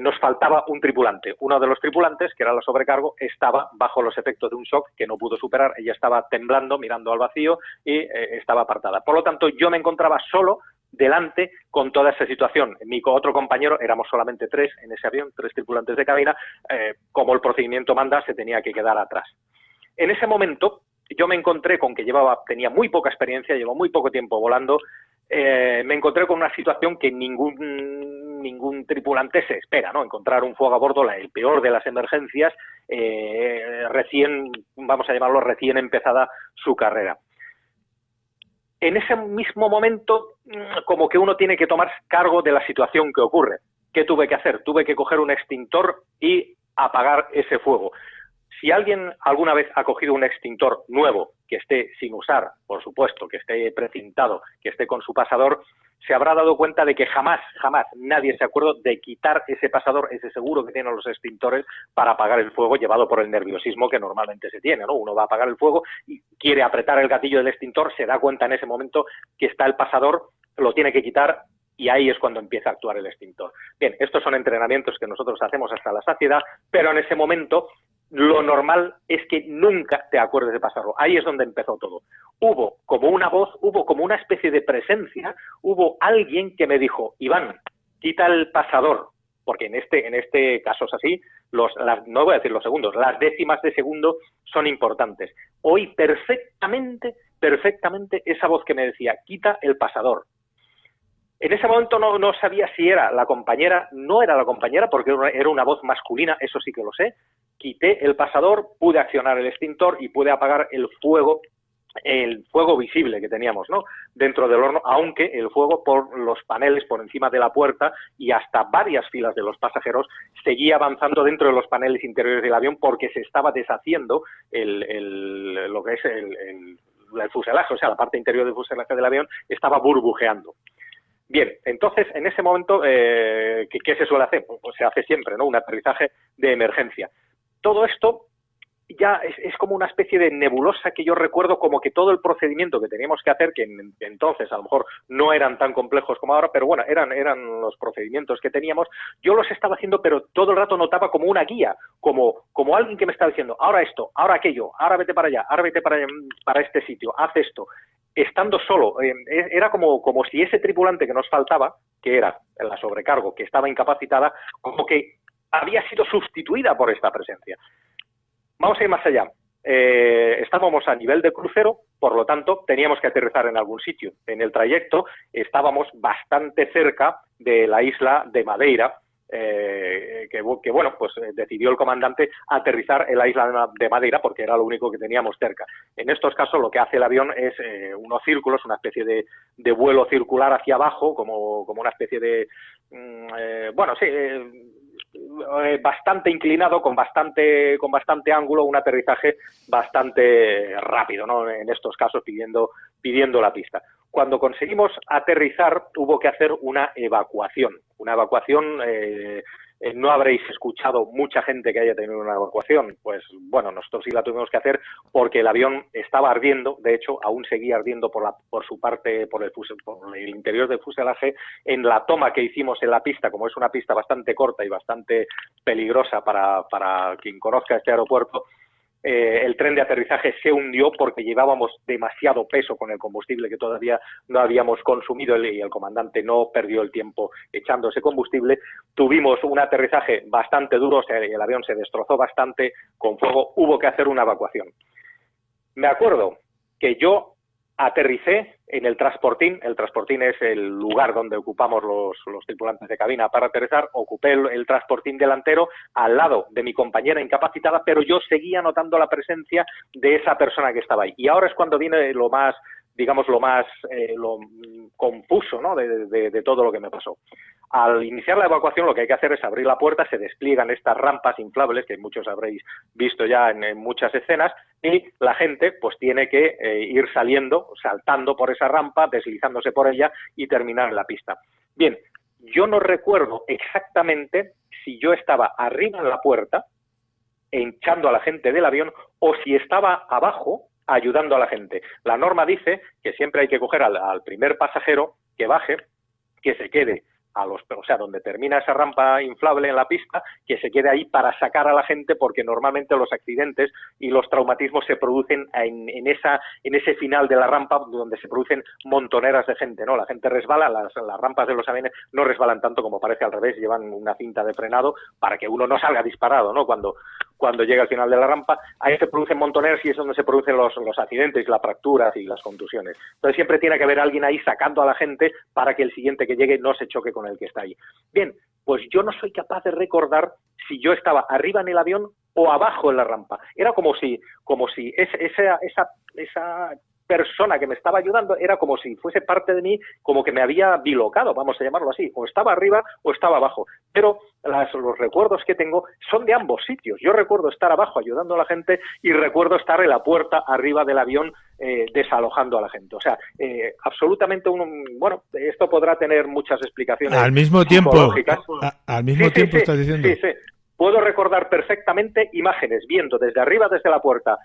nos faltaba un tripulante. Uno de los tripulantes, que era la sobrecargo, estaba bajo los efectos de un shock que no pudo superar. Ella estaba temblando, mirando al vacío y estaba apartada. Por lo tanto, yo me encontraba solo delante con toda esa situación. Mi otro compañero, éramos solamente 3 en ese avión, 3 tripulantes de cabina, como el procedimiento manda, se tenía que quedar atrás. En ese momento yo me encontré con que tenía muy poca experiencia, llevo muy poco tiempo volando, me encontré con una situación que ningún tripulante se espera, ¿no? Encontrar un fuego a bordo, el peor de las emergencias, vamos a llamarlo recién empezada su carrera. En ese mismo momento, como que uno tiene que tomar cargo de la situación que ocurre. ¿Qué tuve que hacer? Tuve que coger un extintor y apagar ese fuego. Si alguien alguna vez ha cogido un extintor nuevo, que esté sin usar, por supuesto, que esté precintado, que esté con su pasador, se habrá dado cuenta de que jamás nadie se acuerda de quitar ese pasador, ese seguro que tienen los extintores para apagar el fuego, llevado por el nerviosismo que normalmente se tiene, ¿no? Uno va a apagar el fuego y quiere apretar el gatillo del extintor, se da cuenta en ese momento que está el pasador, lo tiene que quitar y ahí es cuando empieza a actuar el extintor. Bien, estos son entrenamientos que nosotros hacemos hasta la saciedad, pero en ese momento lo normal es que nunca te acuerdes de pasarlo. Ahí es donde empezó todo. Hubo como una voz, hubo como una especie de presencia, hubo alguien que me dijo: Iván, quita el pasador, porque en este caso es así, no voy a decir los segundos, las décimas de segundo son importantes. Oí perfectamente esa voz que me decía: quita el pasador. En ese momento no sabía si era la compañera, no era la compañera porque era una voz masculina, eso sí que lo sé. Quité el pasador, pude accionar el extintor y pude apagar el fuego visible que teníamos, ¿no?, dentro del horno, aunque el fuego por los paneles, por encima de la puerta y hasta varias filas de los pasajeros seguía avanzando dentro de los paneles interiores del avión porque se estaba deshaciendo lo que es el fuselaje, o sea, la parte interior del fuselaje del avión estaba burbujeando. Bien, entonces, en ese momento, ¿qué se suele hacer? Pues se hace siempre, ¿no?, un aterrizaje de emergencia. Todo esto ya es como una especie de nebulosa que yo recuerdo, como que todo el procedimiento que teníamos que hacer, que entonces a lo mejor no eran tan complejos como ahora, pero bueno, eran los procedimientos que teníamos, yo los estaba haciendo, pero todo el rato notaba como una guía, como alguien que me estaba diciendo, ahora esto, ahora aquello, ahora vete para allá, ahora vete para este sitio, haz esto, estando solo. Era como si ese tripulante que nos faltaba, que era la sobrecargo, que estaba incapacitada, como que había sido sustituida por esta presencia. Vamos a ir más allá. Estábamos a nivel de crucero, por lo tanto, teníamos que aterrizar en algún sitio. En el trayecto estábamos bastante cerca de la isla de Madeira, que bueno, pues decidió el comandante aterrizar en la isla de Madeira porque era lo único que teníamos cerca. En estos casos lo que hace el avión es unos círculos, una especie de vuelo circular hacia abajo, como una especie de... bueno, sí... bastante inclinado, con bastante ángulo, un aterrizaje bastante rápido, ¿no? En estos casos pidiendo la pista. Cuando conseguimos aterrizar hubo que hacer una evacuación. No habréis escuchado mucha gente que haya tenido una evacuación. Pues bueno, nosotros sí la tuvimos que hacer porque el avión estaba ardiendo. De hecho, aún seguía ardiendo por su parte, por el interior del fuselaje. En la toma que hicimos en la pista, como es una pista bastante corta y bastante peligrosa para quien conozca este aeropuerto, el tren de aterrizaje se hundió porque llevábamos demasiado peso con el combustible que todavía no habíamos consumido y el comandante no perdió el tiempo echando ese combustible. Tuvimos un aterrizaje bastante duro, el avión se destrozó bastante con fuego, hubo que hacer una evacuación. Me acuerdo que yo aterricé en el transportín. El transportín es el lugar donde ocupamos los tripulantes de cabina para aterrizar. Ocupé el transportín delantero al lado de mi compañera incapacitada, pero yo seguía notando la presencia de esa persona que estaba ahí. Y ahora es cuando viene lo más, digamos, lo confuso, ¿no? de todo lo que me pasó. Al iniciar la evacuación lo que hay que hacer es abrir la puerta, se despliegan estas rampas inflables que muchos habréis visto ya en muchas escenas, y la gente pues tiene que ir saltando por esa rampa, deslizándose por ella y terminar en la pista. Bien, yo no recuerdo exactamente si yo estaba arriba en la puerta echando a la gente del avión o si estaba abajo ayudando a la gente. La norma dice que siempre hay que coger al primer pasajero que baje, que se quede donde termina esa rampa inflable en la pista, que se quede ahí para sacar a la gente, porque normalmente los accidentes y los traumatismos se producen en ese final de la rampa donde se producen montoneras de gente, ¿no? La gente resbala, las rampas de los aviones no resbalan tanto como parece, al revés, llevan una cinta de frenado para que uno no salga disparado, ¿no? Cuando llega al final de la rampa, ahí se producen montoneras y es donde se producen los accidentes, las fracturas y las contusiones. Entonces siempre tiene que haber alguien ahí sacando a la gente para que el siguiente que llegue no se choque con el que está ahí. Bien, pues yo no soy capaz de recordar si yo estaba arriba en el avión o abajo en la rampa. Era como si esa persona que me estaba ayudando era como si fuese parte de mí, como que me había bilocado, vamos a llamarlo así, o estaba arriba o estaba abajo. Pero los recuerdos que tengo son de ambos sitios. Yo recuerdo estar abajo ayudando a la gente y recuerdo estar en la puerta arriba del avión desalojando a la gente. O sea, absolutamente bueno, esto podrá tener muchas explicaciones. Al mismo tiempo, sí, estás diciendo. Sí. Puedo recordar perfectamente imágenes, viendo desde arriba, desde la puerta,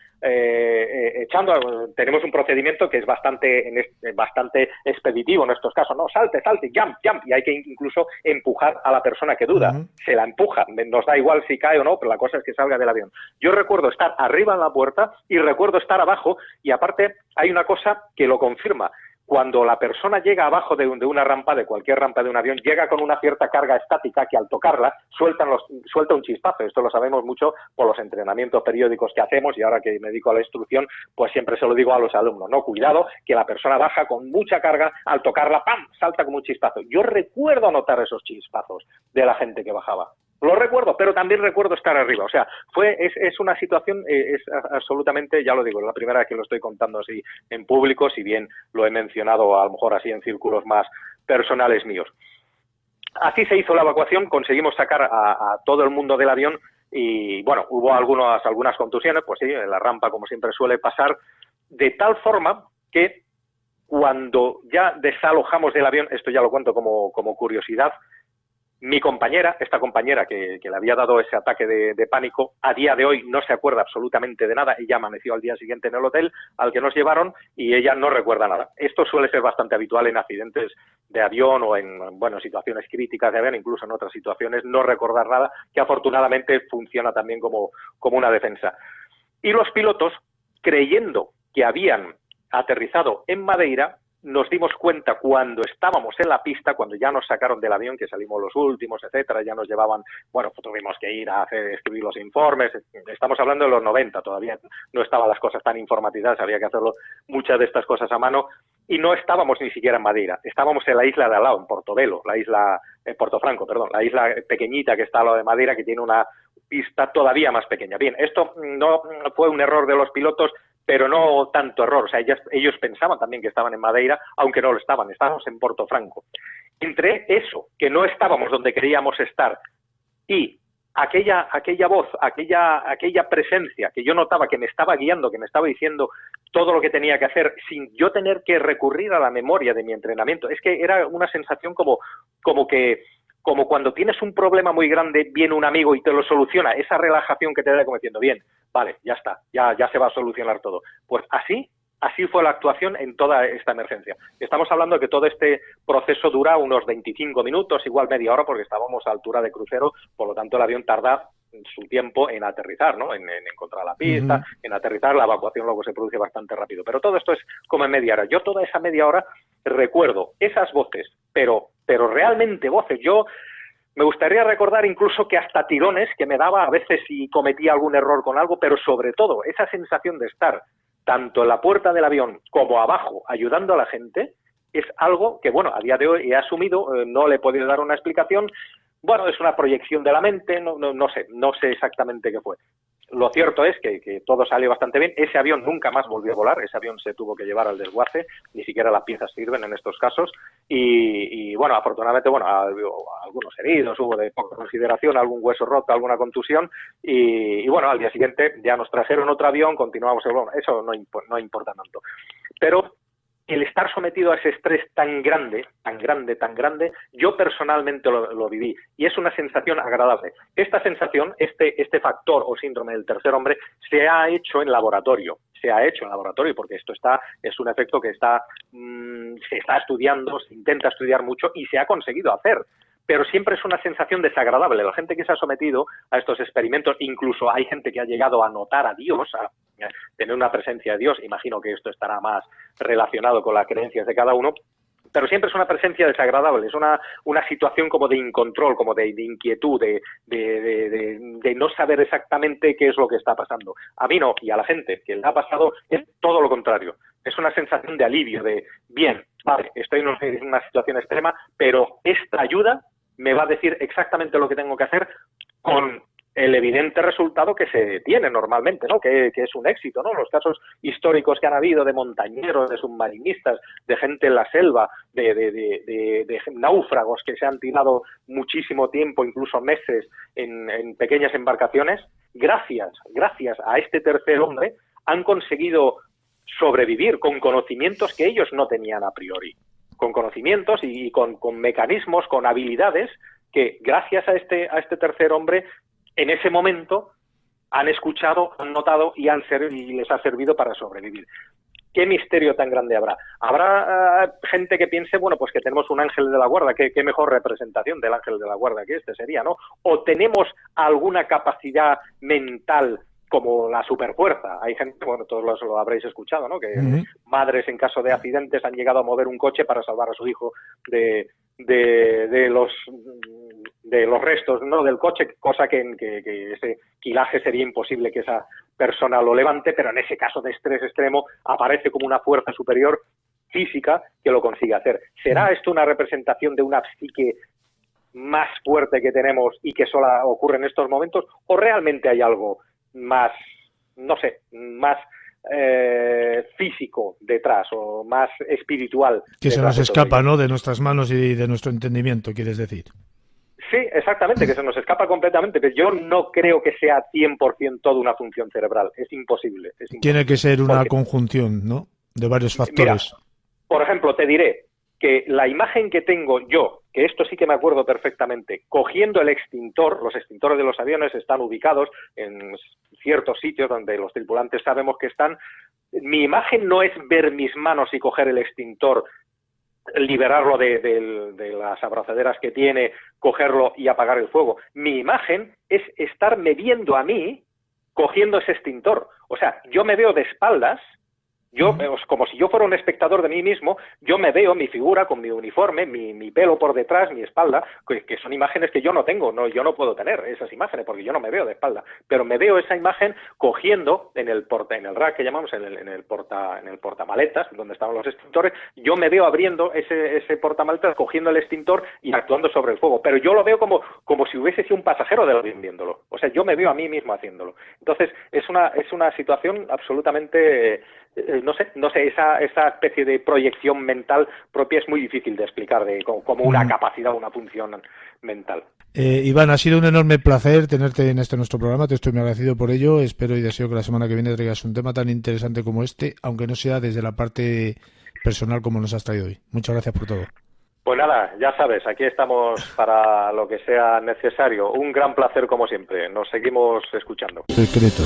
tenemos un procedimiento que es bastante expeditivo en estos casos, ¿no? Salte, jump, y hay que incluso empujar a la persona que duda. Se la empuja, nos da igual si cae o no, pero la cosa es que salga del avión. Yo recuerdo estar arriba en la puerta y recuerdo estar abajo, y aparte hay una cosa que lo confirma. Cuando la persona llega abajo de una rampa, de cualquier rampa de un avión, llega con una cierta carga estática que al tocarla suelta un chispazo. Esto lo sabemos mucho por los entrenamientos periódicos que hacemos, y ahora que me dedico a la instrucción, pues siempre se lo digo a los alumnos, ¿no? Cuidado, que la persona baja con mucha carga, al tocarla, ¡pam!, salta como un chispazo. Yo recuerdo notar esos chispazos de la gente que bajaba. Lo recuerdo, pero también recuerdo estar arriba. O sea, es una situación, es absolutamente, ya lo digo, es la primera vez que lo estoy contando así en público, si bien lo he mencionado a lo mejor así en círculos más personales míos. Así se hizo la evacuación, conseguimos sacar a todo el mundo del avión y, bueno, hubo algunas contusiones, pues sí, en la rampa, como siempre suele pasar, de tal forma que cuando ya desalojamos del avión, esto ya lo cuento como curiosidad, Mi compañera, esta compañera que le había dado ese ataque de pánico, a día de hoy no se acuerda absolutamente de nada. Ella amaneció al día siguiente en el hotel al que nos llevaron y ella no recuerda nada. Esto suele ser bastante habitual en accidentes de avión o en situaciones críticas de avión, incluso en otras situaciones, no recordar nada, que afortunadamente funciona también como una defensa. Y los pilotos, creyendo que habían aterrizado en Madeira, nos dimos cuenta cuando estábamos en la pista, cuando ya nos sacaron del avión, que salimos los últimos, etcétera, ya nos llevaban, pues tuvimos que ir a escribir los informes. Estamos hablando de los 90, todavía no estaban las cosas tan informatizadas, había que hacerlo muchas de estas cosas a mano, y no estábamos ni siquiera en Madeira, estábamos en la isla de al lado, en Portobelo, Portofranco, la isla pequeñita que está al lado de Madeira, que tiene una pista todavía más pequeña. Bien, esto no fue un error de los pilotos, pero no tanto error. O sea, ellos pensaban también que estaban en Madeira, aunque no lo estaban, estábamos en Portofranco. Entre eso, que no estábamos donde queríamos estar, y aquella voz, aquella presencia que yo notaba que me estaba guiando, que me estaba diciendo todo lo que tenía que hacer, sin yo tener que recurrir a la memoria de mi entrenamiento, es que era una sensación como cuando tienes un problema muy grande, viene un amigo y te lo soluciona, esa relajación que te da como diciendo, bien, vale, ya está, ya se va a solucionar todo. Pues así fue la actuación en toda esta emergencia. Estamos hablando de que todo este proceso dura unos 25 minutos, igual media hora, porque estábamos a altura de crucero, por lo tanto el avión tarda su tiempo en aterrizar, ¿no? En encontrar la pista, en aterrizar, la evacuación luego se produce bastante rápido. Pero todo esto es como en media hora. Yo toda esa media hora recuerdo esas voces, pero realmente voces. Yo me gustaría recordar incluso que hasta tirones que me daba a veces si cometía algún error con algo, pero sobre todo esa sensación de estar tanto en la puerta del avión como abajo ayudando a la gente es algo que, a día de hoy he asumido, no le he podido dar una explicación. Es una proyección de la mente, no sé exactamente qué fue. Lo cierto es que todo salió bastante bien. Ese avión nunca más volvió a volar, ese avión se tuvo que llevar al desguace, ni siquiera las piezas sirven en estos casos. Y afortunadamente, algunos heridos, hubo de poca consideración, algún hueso roto, alguna contusión. Y al día siguiente ya nos trajeron otro avión, continuamos el vuelo. Eso no importa tanto. Pero el estar sometido a ese estrés tan grande, yo personalmente lo viví y es una sensación agradable. Esta sensación, este factor o síndrome del tercer hombre se ha hecho en laboratorio. Porque esto es un efecto que se está estudiando, se intenta estudiar mucho y se ha conseguido hacer. Pero siempre es una sensación desagradable. La gente que se ha sometido a estos experimentos, incluso hay gente que ha llegado a notar a Dios, a tener una presencia de Dios, imagino que esto estará más relacionado con las creencias de cada uno, pero siempre es una presencia desagradable, es una situación como de incontrol, como de inquietud, de no saber exactamente qué es lo que está pasando. A mí no, y a la gente que le ha pasado es todo lo contrario. Es una sensación de alivio, de bien, vale, estoy en una situación extrema, pero esta ayuda me va a decir exactamente lo que tengo que hacer con el evidente resultado que se tiene normalmente, ¿no? Que es un éxito, ¿no? Los casos históricos que han habido de montañeros, de submarinistas, de gente en la selva, de náufragos que se han tirado muchísimo tiempo, incluso meses, en pequeñas embarcaciones, gracias a este tercer hombre, han conseguido sobrevivir con conocimientos que ellos no tenían a priori, con conocimientos y con mecanismos, con habilidades que gracias a este tercer hombre en ese momento han escuchado, han notado y les ha servido para sobrevivir. ¿Qué misterio tan grande habrá? Habrá gente que piense, pues que tenemos un ángel de la guarda, qué mejor representación del ángel de la guarda que este sería, ¿no? O tenemos alguna capacidad mental como la superfuerza. Hay gente, todos lo habréis escuchado, ¿no? Que madres en caso de accidentes han llegado a mover un coche para salvar a su hijo de los restos, ¿no? del coche, cosa que ese quilaje sería imposible que esa persona lo levante, pero en ese caso de estrés extremo aparece como una fuerza superior física que lo consigue hacer. ¿Será esto una representación de una psique más fuerte que tenemos y que solo ocurre en estos momentos? ¿O realmente hay algo más, más físico detrás o más espiritual? Que se nos escapa, ¿no? De nuestras manos y de nuestro entendimiento, ¿quieres decir? Sí, exactamente, que se nos escapa completamente, pero yo no creo que sea 100% toda una función cerebral, es imposible. Tiene que ser una conjunción, ¿no? De varios factores. Mira, por ejemplo, te diré que la imagen que tengo yo que esto sí que me acuerdo perfectamente, cogiendo el extintor. Los extintores de los aviones están ubicados en ciertos sitios donde los tripulantes sabemos que están. Mi imagen no es ver mis manos y coger el extintor, liberarlo de las abrazaderas que tiene, cogerlo y apagar el fuego. Mi imagen es estarme viendo a mí cogiendo ese extintor. O sea, yo me veo de espaldas, como si yo fuera un espectador de mí mismo, yo me veo mi figura con mi uniforme, mi pelo por detrás, mi espalda, que son imágenes que yo no tengo, yo no puedo tener esas imágenes porque yo no me veo de espalda, pero me veo esa imagen cogiendo en el rack que llamamos, en el portamaletas, donde estaban los extintores, yo me veo abriendo ese portamaletas, cogiendo el extintor y actuando sobre el fuego, pero yo lo veo como si hubiese sido un pasajero del avión viéndolo. O sea, yo me veo a mí mismo haciéndolo. Entonces, es una situación absolutamente... No sé, esa especie de proyección mental propia es muy difícil de explicar como una capacidad, una función mental. Iván, ha sido un enorme placer tenerte en nuestro programa, te estoy muy agradecido por ello, espero y deseo que la semana que viene traigas un tema tan interesante como este, aunque no sea desde la parte personal como nos has traído hoy. Muchas gracias por todo. Pues nada, ya sabes, aquí estamos para lo que sea necesario. Un gran placer como siempre, nos seguimos escuchando. Secreto.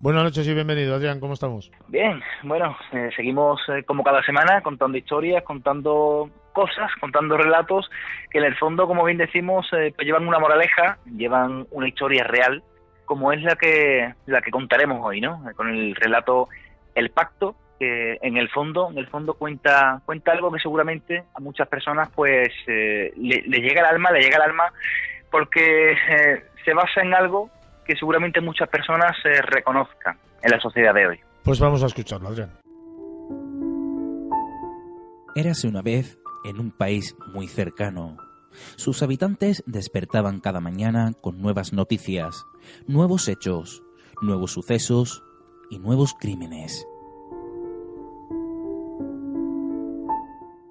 Buenas noches y bienvenido, Adrián, ¿cómo estamos? Bien, bueno, seguimos como cada semana contando historias, contando cosas, contando relatos que en el fondo, como bien decimos, pues llevan una moraleja, llevan una historia real, como es la que contaremos hoy, ¿no? Con el relato El Pacto, que en el fondo cuenta algo que seguramente a muchas personas pues le llega al alma, porque se basa en algo que seguramente muchas personas se reconozcan en la sociedad de hoy. Pues vamos a escucharlo, Adrián. Érase una vez en un país muy cercano. Sus habitantes despertaban cada mañana con nuevas noticias, nuevos hechos, nuevos sucesos y nuevos crímenes.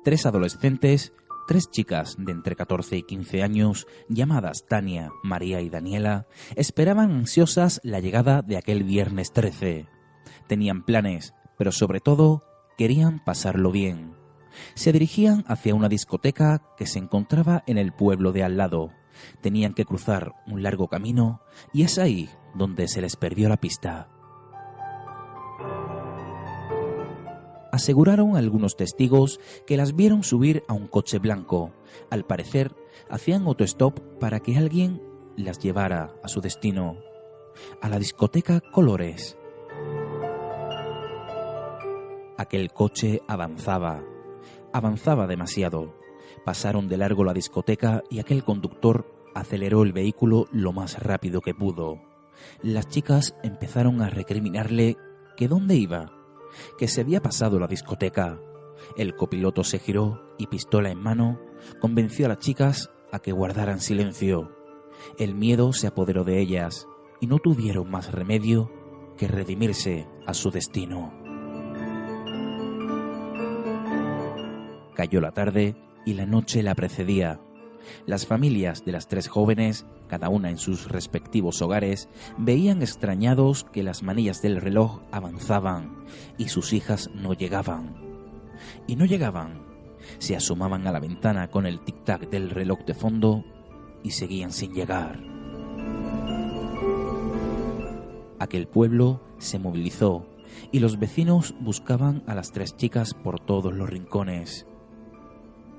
3 adolescentes, 3 chicas de entre 14 y 15 años, llamadas Tania, María y Daniela, esperaban ansiosas la llegada de aquel viernes 13. Tenían planes, pero sobre todo querían pasarlo bien. Se dirigían hacia una discoteca que se encontraba en el pueblo de al lado. Tenían que cruzar un largo camino y es ahí donde se les perdió la pista. Aseguraron algunos testigos que las vieron subir a un coche blanco. Al parecer, hacían autostop para que alguien las llevara a su destino, a la discoteca Colores. Aquel coche avanzaba demasiado. Pasaron de largo la discoteca y aquel conductor aceleró el vehículo lo más rápido que pudo. Las chicas empezaron a recriminarle que dónde iba, que se había pasado la discoteca. El copiloto se giró y, pistola en mano, convenció a las chicas a que guardaran silencio. El miedo se apoderó de ellas y no tuvieron más remedio que redimirse a su destino. Cayó la tarde y la noche la precedía. Las familias de las 3 jóvenes, cada una en sus respectivos hogares, veían extrañados que las manillas del reloj avanzaban y sus hijas no llegaban. Y no llegaban. Se asomaban a la ventana con el tic-tac del reloj de fondo y seguían sin llegar. Aquel pueblo se movilizó y los vecinos buscaban a las 3 chicas por todos los rincones.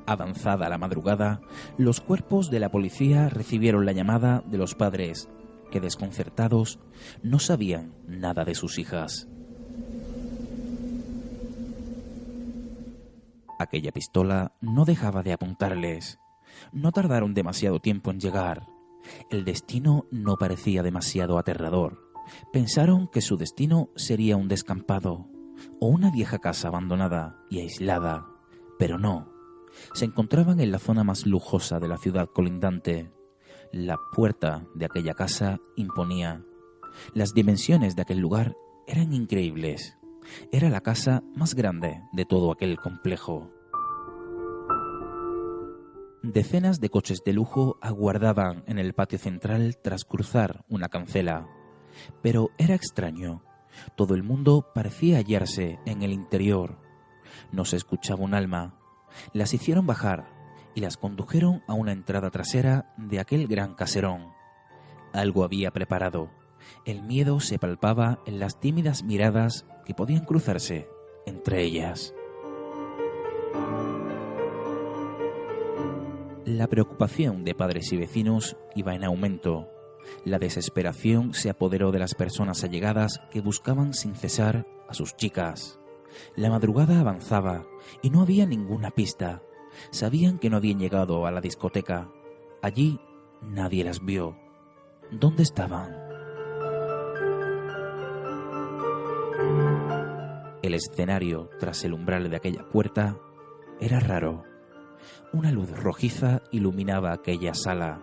Avanzada la madrugada, los cuerpos de la policía recibieron la llamada de los padres, que desconcertados no sabían nada de sus hijas. Aquella pistola no dejaba de apuntarles. No tardaron demasiado tiempo en llegar. El destino no parecía demasiado aterrador. Pensaron que su destino sería un descampado o una vieja casa abandonada y aislada, pero no. Se encontraban en la zona más lujosa de la ciudad colindante. La puerta de aquella casa imponía. Las dimensiones de aquel lugar eran increíbles. Era la casa más grande de todo aquel complejo. Decenas de coches de lujo aguardaban en el patio central tras cruzar una cancela. Pero era extraño. Todo el mundo parecía hallarse en el interior. No se escuchaba un alma. Las hicieron bajar y las condujeron a una entrada trasera de aquel gran caserón. Algo había preparado. El miedo se palpaba en las tímidas miradas que podían cruzarse entre ellas. La preocupación de padres y vecinos iba en aumento. La desesperación se apoderó de las personas allegadas que buscaban sin cesar a sus chicas. La madrugada avanzaba y no había ninguna pista. Sabían que no habían llegado a la discoteca. Allí nadie las vio. ¿Dónde estaban? El escenario tras el umbral de aquella puerta era raro. Una luz rojiza iluminaba aquella sala.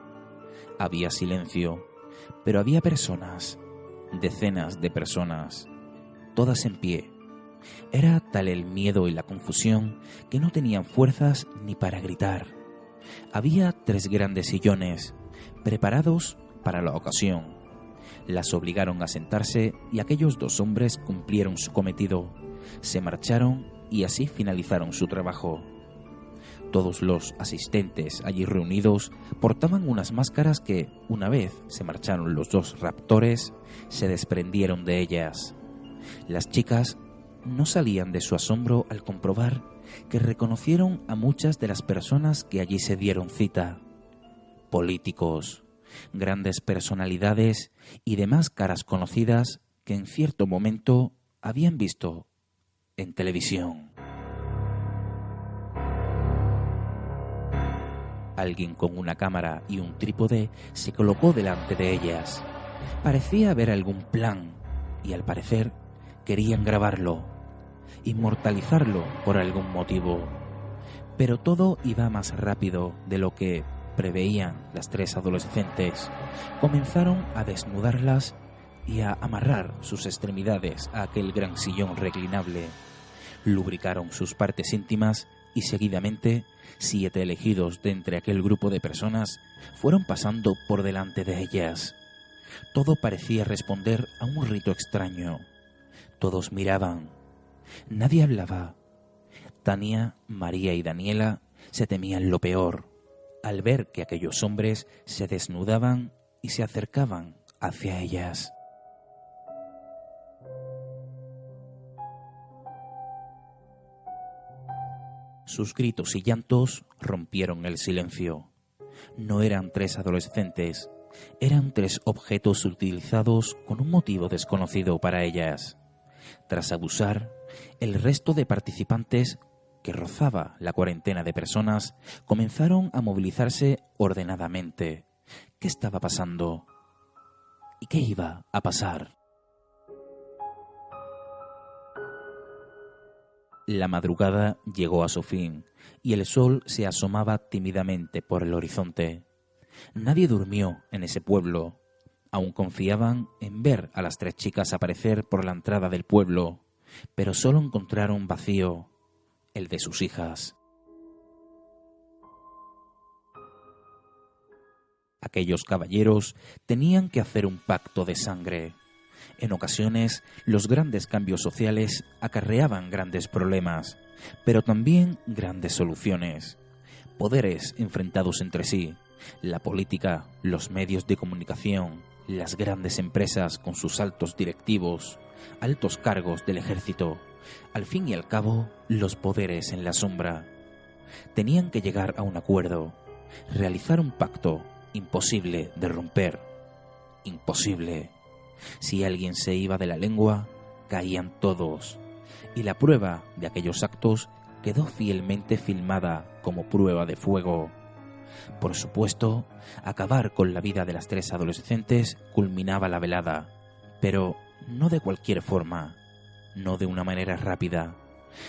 Había silencio, pero había personas, decenas de personas, todas en pie. Era tal el miedo y la confusión que no tenían fuerzas ni para gritar. Había 3 grandes sillones, preparados para la ocasión. Las obligaron a sentarse y aquellos 2 hombres cumplieron su cometido. Se marcharon y así finalizaron su trabajo. Todos los asistentes allí reunidos portaban unas máscaras que, una vez se marcharon los 2 raptores, se desprendieron de ellas. Las chicas no salían de su asombro al comprobar que reconocieron a muchas de las personas que allí se dieron cita. Políticos, grandes personalidades y demás caras conocidas que en cierto momento habían visto en televisión. Alguien con una cámara y un trípode se colocó delante de ellas. Parecía haber algún plan y al parecer querían grabarlo, inmortalizarlo por algún motivo. Pero todo iba más rápido de lo que preveían las 3 adolescentes. Comenzaron a desnudarlas y a amarrar sus extremidades a aquel gran sillón reclinable. Lubricaron sus partes íntimas y seguidamente 7 elegidos de entre aquel grupo de personas fueron pasando por delante de ellas. Todo parecía responder a un rito extraño. Todos miraban. Nadie hablaba. Tania, María y Daniela se temían lo peor al ver que aquellos hombres se desnudaban y se acercaban hacia ellas. Sus gritos y llantos rompieron el silencio. No eran 3 adolescentes, eran 3 objetos utilizados con un motivo desconocido para ellas. Tras abusar, el resto de participantes, que rozaba la 40 de personas, comenzaron a movilizarse ordenadamente. ¿Qué estaba pasando? ¿Y qué iba a pasar? La madrugada llegó a su fin y el sol se asomaba tímidamente por el horizonte. Nadie durmió en ese pueblo. Aún confiaban en ver a las 3 chicas aparecer por la entrada del pueblo, pero solo encontraron vacío, el de sus hijas. Aquellos caballeros tenían que hacer un pacto de sangre. En ocasiones, los grandes cambios sociales acarreaban grandes problemas, pero también grandes soluciones. Poderes enfrentados entre sí, la política, los medios de comunicación, las grandes empresas con sus altos directivos, altos cargos del ejército, al fin y al cabo, los poderes en la sombra. Tenían que llegar a un acuerdo, realizar un pacto imposible de romper, imposible. Si alguien se iba de la lengua, caían todos, y la prueba de aquellos actos quedó fielmente filmada como prueba de fuego. Por supuesto, acabar con la vida de las 3 adolescentes culminaba la velada, pero no de cualquier forma, no de una manera rápida,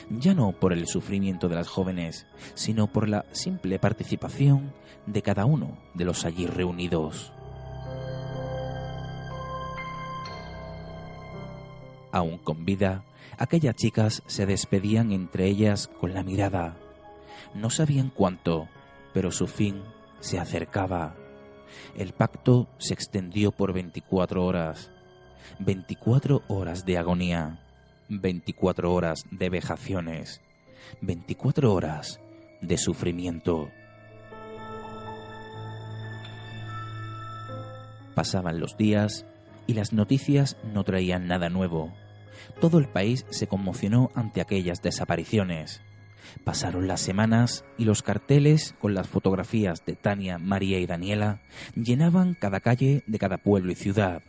ya no por el sufrimiento de las jóvenes, sino por la simple participación de cada uno de los allí reunidos. Aún con vida, aquellas chicas se despedían entre ellas con la mirada. No sabían cuánto, pero su fin se acercaba. El pacto se extendió por 24 horas. 24 horas de agonía, 24 horas de vejaciones, 24 horas de sufrimiento. Pasaban los días y las noticias no traían nada nuevo. Todo el país se conmocionó ante aquellas desapariciones. Pasaron las semanas y los carteles con las fotografías de Tania, María y Daniela llenaban cada calle de cada pueblo y ciudad.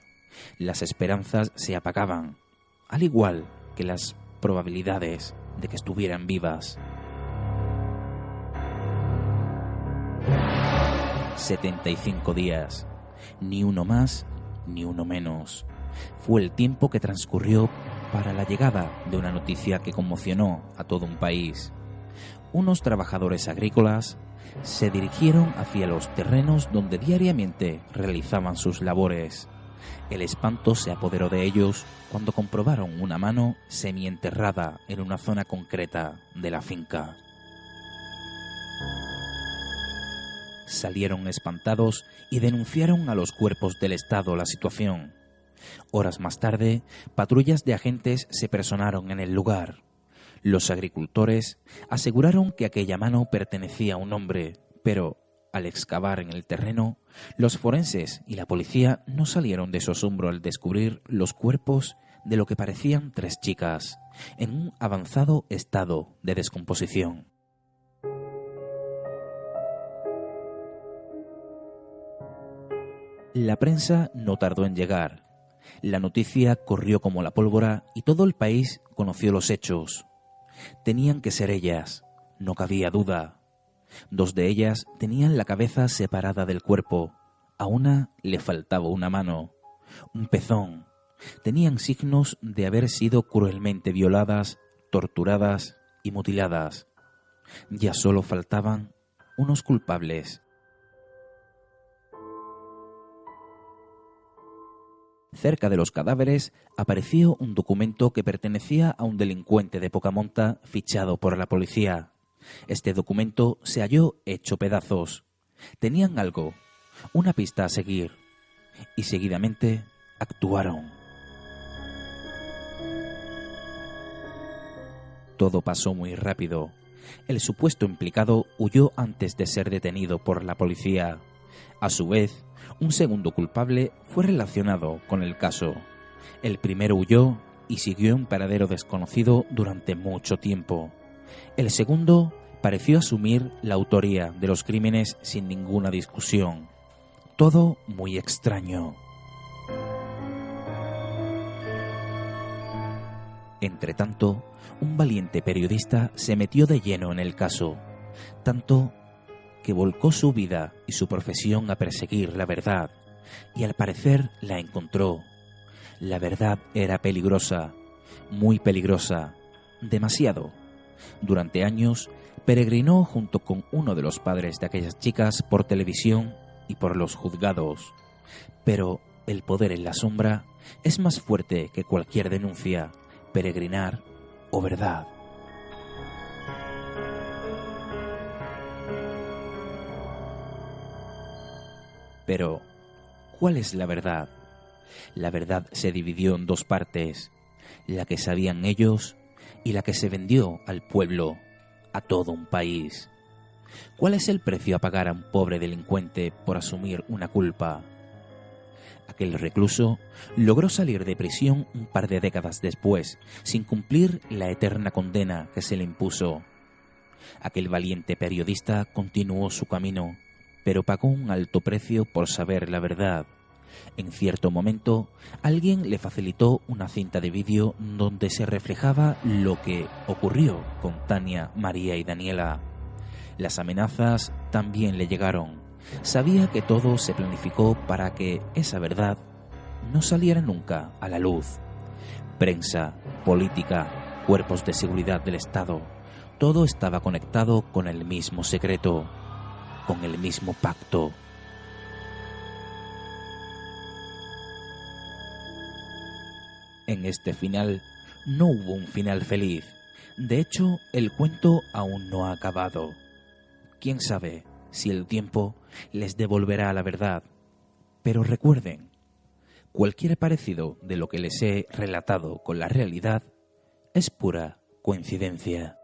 Las esperanzas se apagaban, al igual que las probabilidades de que estuvieran vivas. 75 días, ni uno más ni uno menos. Fue el tiempo que transcurrió para la llegada de una noticia que conmocionó a todo un país. Unos trabajadores agrícolas se dirigieron hacia los terrenos donde diariamente realizaban sus labores. El espanto se apoderó de ellos cuando comprobaron una mano semienterrada en una zona concreta de la finca. Salieron espantados y denunciaron a los cuerpos del Estado la situación. Horas más tarde, patrullas de agentes se personaron en el lugar. Los agricultores aseguraron que aquella mano pertenecía a un hombre, pero al excavar en el terreno, los forenses y la policía no salieron de su asombro al descubrir los cuerpos de lo que parecían 3 chicas, en un avanzado estado de descomposición. La prensa no tardó en llegar. La noticia corrió como la pólvora y todo el país conoció los hechos. Tenían que ser ellas, no cabía duda. 2 de ellas tenían la cabeza separada del cuerpo, a una le faltaba una mano, un pezón. Tenían signos de haber sido cruelmente violadas, torturadas y mutiladas. Ya solo faltaban unos culpables. Cerca de los cadáveres apareció un documento que pertenecía a un delincuente de poca monta fichado por la policía. Este documento se halló hecho pedazos. Tenían algo, una pista a seguir, y seguidamente actuaron. Todo pasó muy rápido. El supuesto implicado huyó antes de ser detenido por la policía. A su vez, un segundo culpable fue relacionado con el caso. El primero huyó y siguió en paradero desconocido durante mucho tiempo. El segundo pareció asumir la autoría de los crímenes sin ninguna discusión. Todo muy extraño. Entretanto, un valiente periodista se metió de lleno en el caso, tanto que volcó su vida y su profesión a perseguir la verdad, y al parecer la encontró. La verdad era peligrosa, muy peligrosa, demasiado. Durante años peregrinó junto con uno de los padres de aquellas chicas por televisión y por los juzgados. Pero el poder en la sombra es más fuerte que cualquier denuncia, peregrinar o verdad. Pero, ¿cuál es la verdad? La verdad se dividió en 2 partes, la que sabían ellos y la que se vendió al pueblo, a todo un país. ¿Cuál es el precio a pagar a un pobre delincuente por asumir una culpa? Aquel recluso logró salir de prisión un par de décadas después, sin cumplir la eterna condena que se le impuso. Aquel valiente periodista continuó su camino, pero pagó un alto precio por saber la verdad. En cierto momento, alguien le facilitó una cinta de vídeo donde se reflejaba lo que ocurrió con Tania, María y Daniela. Las amenazas también le llegaron. Sabía que todo se planificó para que esa verdad no saliera nunca a la luz. Prensa, política, cuerpos de seguridad del Estado, todo estaba conectado con el mismo secreto, con el mismo pacto. En este final no hubo un final feliz. De hecho, el cuento aún no ha acabado. ¿Quién sabe si el tiempo les devolverá la verdad? Pero recuerden, Cualquier parecido de lo que les he relatado con la realidad es pura coincidencia.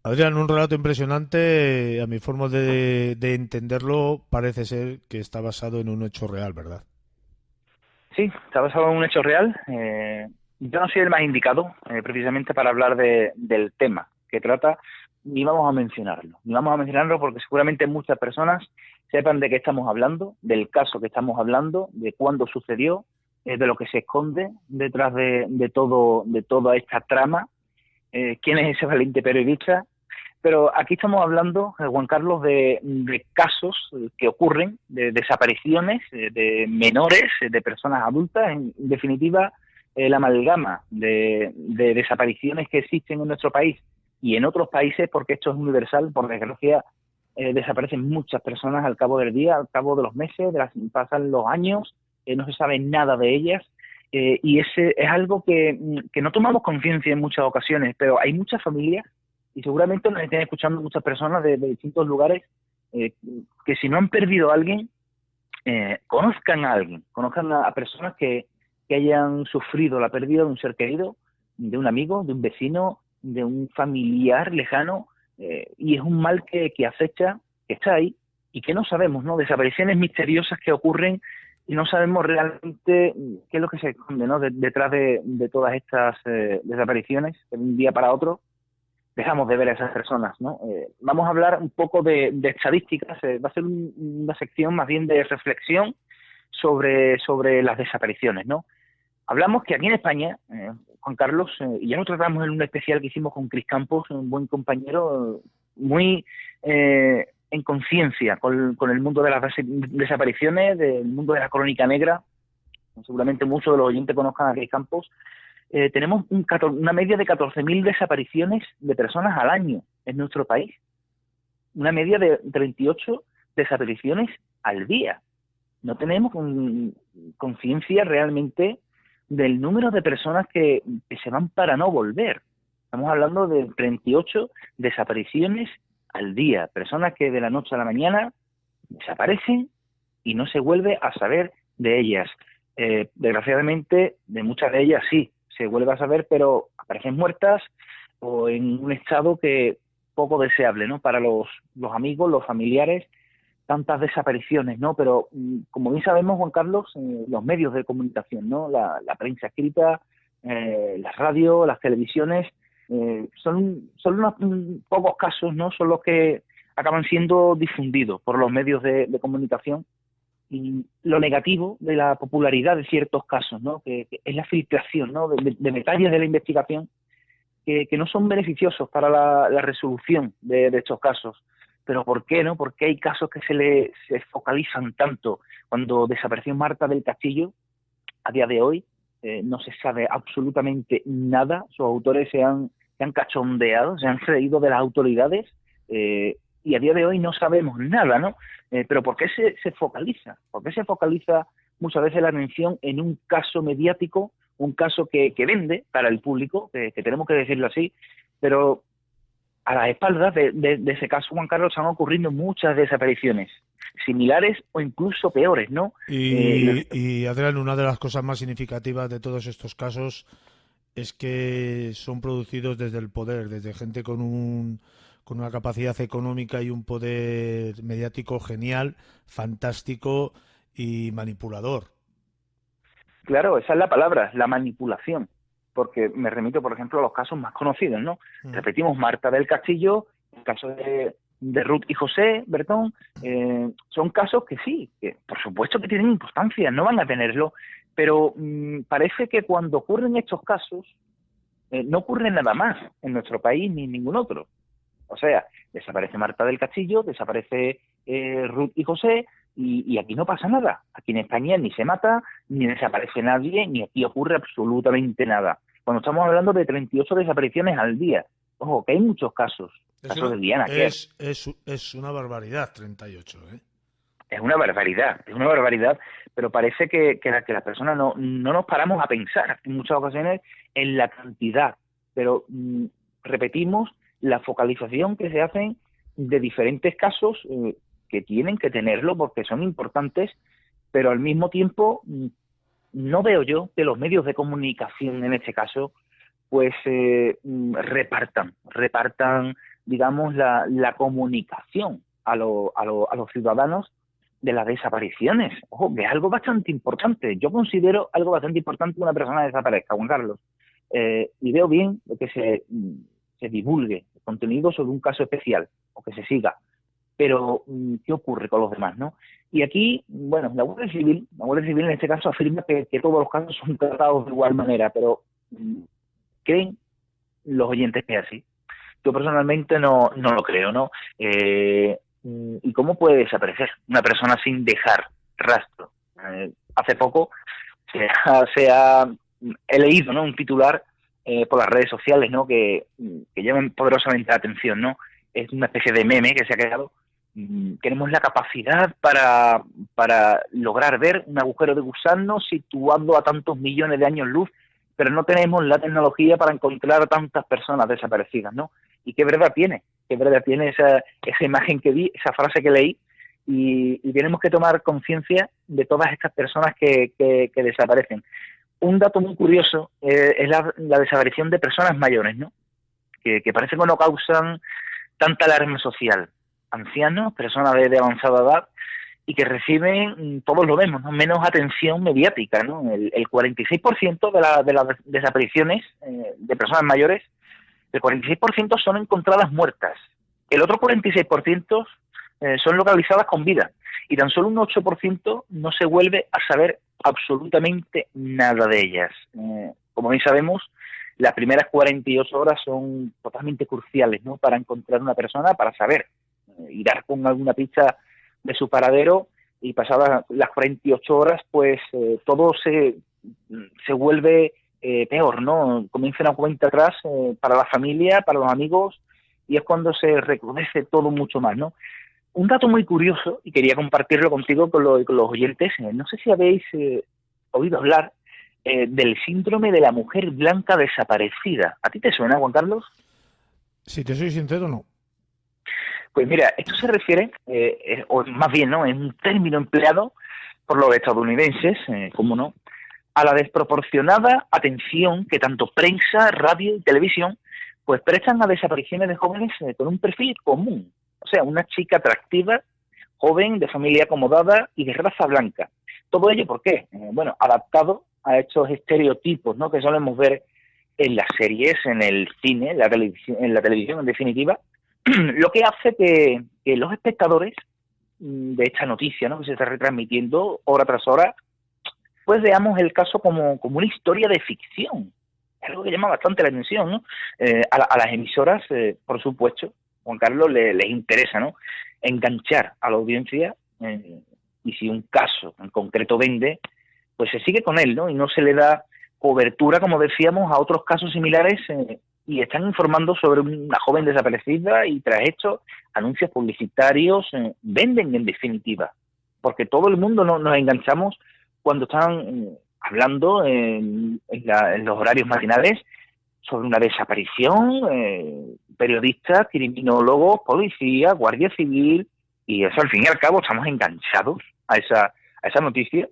Adrián, un relato impresionante. A mi forma de entenderlo, parece ser que está basado en un hecho real, ¿verdad? Sí, está basado en un hecho real. Yo no soy el más indicado precisamente para hablar del tema que trata, ni vamos a mencionarlo porque seguramente muchas personas sepan de qué estamos hablando, del caso que estamos hablando, de cuándo sucedió, de lo que se esconde detrás de toda esta trama, quién es ese valiente periodista. Pero aquí estamos hablando, Juan Carlos, de casos que ocurren, de desapariciones de menores, de personas adultas, en definitiva, la amalgama de desapariciones que existen en nuestro país y en otros países, porque esto es universal, por desgracia, desaparecen muchas personas al cabo del día, al cabo de los meses, pasan los años, no se sabe nada de ellas, y ese es algo que no tomamos conciencia en muchas ocasiones, pero hay muchas familias, y seguramente nos estén escuchando muchas personas de distintos lugares, que si no han perdido a alguien, conozcan a personas que hayan sufrido la pérdida de un ser querido, de un amigo, de un vecino, de un familiar lejano, y es un mal que acecha, que está ahí, y que no sabemos, ¿no? Desapariciones misteriosas que ocurren y no sabemos realmente qué es lo que se esconde, ¿no? Detrás de todas estas desapariciones, de un día para otro dejamos de ver a esas personas, ¿no? Vamos a hablar un poco de estadísticas, va a ser una sección más bien de reflexión sobre las desapariciones, ¿no? Hablamos que aquí en España, Juan Carlos, y ya lo tratamos en un especial que hicimos con Cris Campos, un buen compañero, muy en conciencia con el mundo de las desapariciones, del mundo de la crónica negra. Seguramente muchos de los oyentes conozcan a Cris Campos. Tenemos una media de 14.000 desapariciones de personas al año en nuestro país. Una media de 38 desapariciones al día. No tenemos conciencia realmente del número de personas que se van para no volver. Estamos hablando de 38 desapariciones al día. Personas que de la noche a la mañana desaparecen y no se vuelve a saber de ellas. Desgraciadamente, de muchas de ellas sí se vuelve a saber, pero aparecen muertas o en un estado que poco deseable, ¿no? Para los amigos, los familiares, tantas desapariciones, ¿no? Pero como bien sabemos, Juan Carlos, los medios de comunicación, ¿no? La prensa escrita, las radios, las televisiones, son unos pocos casos, ¿no? Son los que acaban siendo difundidos por los medios de comunicación. Y lo negativo de la popularidad de ciertos casos, ¿no? Que es la filtración, ¿no? de detalles de la investigación que no son beneficiosos para la resolución de estos casos. Pero ¿por qué, no? ¿Por qué hay casos que se focalizan tanto? Cuando desapareció Marta del Castillo, a día de hoy no se sabe absolutamente nada. Sus autores se han cachondeado, se han creído de las autoridades, y a día de hoy no sabemos nada, ¿no? Pero ¿por qué se focaliza? ¿Por qué se focaliza muchas veces la atención en un caso mediático, un caso que vende para el público, que tenemos que decirlo así, pero a las espaldas de ese caso, Juan Carlos, están ocurriendo muchas desapariciones, similares o incluso peores, ¿no? Y Adrián, una de las cosas más significativas de todos estos casos es que son producidos desde el poder, desde gente con una capacidad económica y un poder mediático genial, fantástico y manipulador. Claro, esa es la palabra, la manipulación, porque me remito, por ejemplo, a los casos más conocidos, ¿no? Repetimos, Marta del Castillo, el caso de Ruth y José Bertón, son casos que sí, que por supuesto que tienen importancia, no van a tenerlo, pero parece que cuando ocurren estos casos, no ocurre nada más en nuestro país ni en ningún otro. O sea, desaparece Marta del Castillo, desaparece Ruth y José, y aquí no pasa nada. Aquí en España ni se mata, ni desaparece nadie, ni aquí ocurre absolutamente nada. Cuando estamos hablando de 38 desapariciones al día, ojo, que hay muchos casos. Casos de Diana. Es una barbaridad, 38, ¿eh? Es una barbaridad, pero parece que las personas no nos paramos a pensar en muchas ocasiones en la cantidad, pero repetimos, la focalización que se hacen de diferentes casos que tienen que tenerlo porque son importantes, pero al mismo tiempo no veo yo que los medios de comunicación en este caso pues repartan, digamos, la comunicación a los ciudadanos de las desapariciones. Ojo, que es algo bastante importante. Yo considero algo bastante importante que una persona desaparezca, Juan Carlos. Y veo bien que se divulgue el contenido sobre un caso especial, o que se siga. Pero, ¿qué ocurre con los demás, no? Y aquí, bueno, la Guardia Civil en este caso afirma que todos los casos son tratados de igual manera, pero ¿creen los oyentes que es así? Yo personalmente no lo creo, ¿no? ¿Y cómo puede desaparecer una persona sin dejar rastro? Hace poco he leído, ¿no?, un titular por las redes sociales, ¿no?, que llaman poderosamente la atención, ¿no? Es una especie de meme que se ha creado. Tenemos la capacidad para lograr ver un agujero de gusano situado a tantos millones de años luz, pero no tenemos la tecnología para encontrar a tantas personas desaparecidas, ¿no? Y qué verdad tiene esa imagen que vi, esa frase que leí, y tenemos que tomar conciencia de todas estas personas que desaparecen. Un dato muy curioso es la desaparición de personas mayores, ¿no? Que parece que no causan tanta alarma social. Ancianos, personas de avanzada edad, y que reciben, todos lo vemos, ¿no?, menos atención mediática, ¿no? El 46% de las desapariciones de personas mayores, el 46% son encontradas muertas. El otro 46% son localizadas con vida. Y tan solo un 8% no se vuelve a saber absolutamente nada de ellas. Como bien sabemos, las primeras 48 horas son totalmente cruciales, ¿no?, para encontrar una persona, para saber y dar con alguna pista de su paradero, y pasadas las 48 horas, pues todo se vuelve peor, ¿no? Comienza una cuenta atrás para la familia, para los amigos, y es cuando se recrudece todo mucho más, ¿no? Un dato muy curioso, y quería compartirlo contigo con los oyentes, no sé si habéis oído hablar del síndrome de la mujer blanca desaparecida. ¿A ti te suena, Juan Carlos? Si te soy sincero, no. Pues mira, esto se refiere, o más bien, ¿no?, es un término empleado por los estadounidenses, como no, a la desproporcionada atención que tanto prensa, radio y televisión pues prestan a desapariciones de jóvenes con un perfil común. O sea, una chica atractiva, joven, de familia acomodada y de raza blanca. Todo ello, ¿por qué? Bueno, adaptado a estos estereotipos, ¿no?, que solemos ver en las series, en el cine, en la televisión en definitiva, lo que hace que los espectadores de esta noticia, ¿no?, que se está retransmitiendo hora tras hora, pues veamos el caso como una historia de ficción. Es algo que llama bastante la atención, ¿no? A las emisoras, por supuesto, Juan Carlos, les interesa, ¿no?, enganchar a la audiencia, y si un caso en concreto vende, pues se sigue con él, ¿no?, y no se le da cobertura, como decíamos, a otros casos similares, y están informando sobre una joven desaparecida, y tras esto anuncios publicitarios venden en definitiva, porque todo el mundo nos enganchamos cuando están hablando en los horarios matinales sobre una desaparición, periodistas, criminólogos, policía, guardia civil, y eso al fin y al cabo estamos enganchados a esa noticia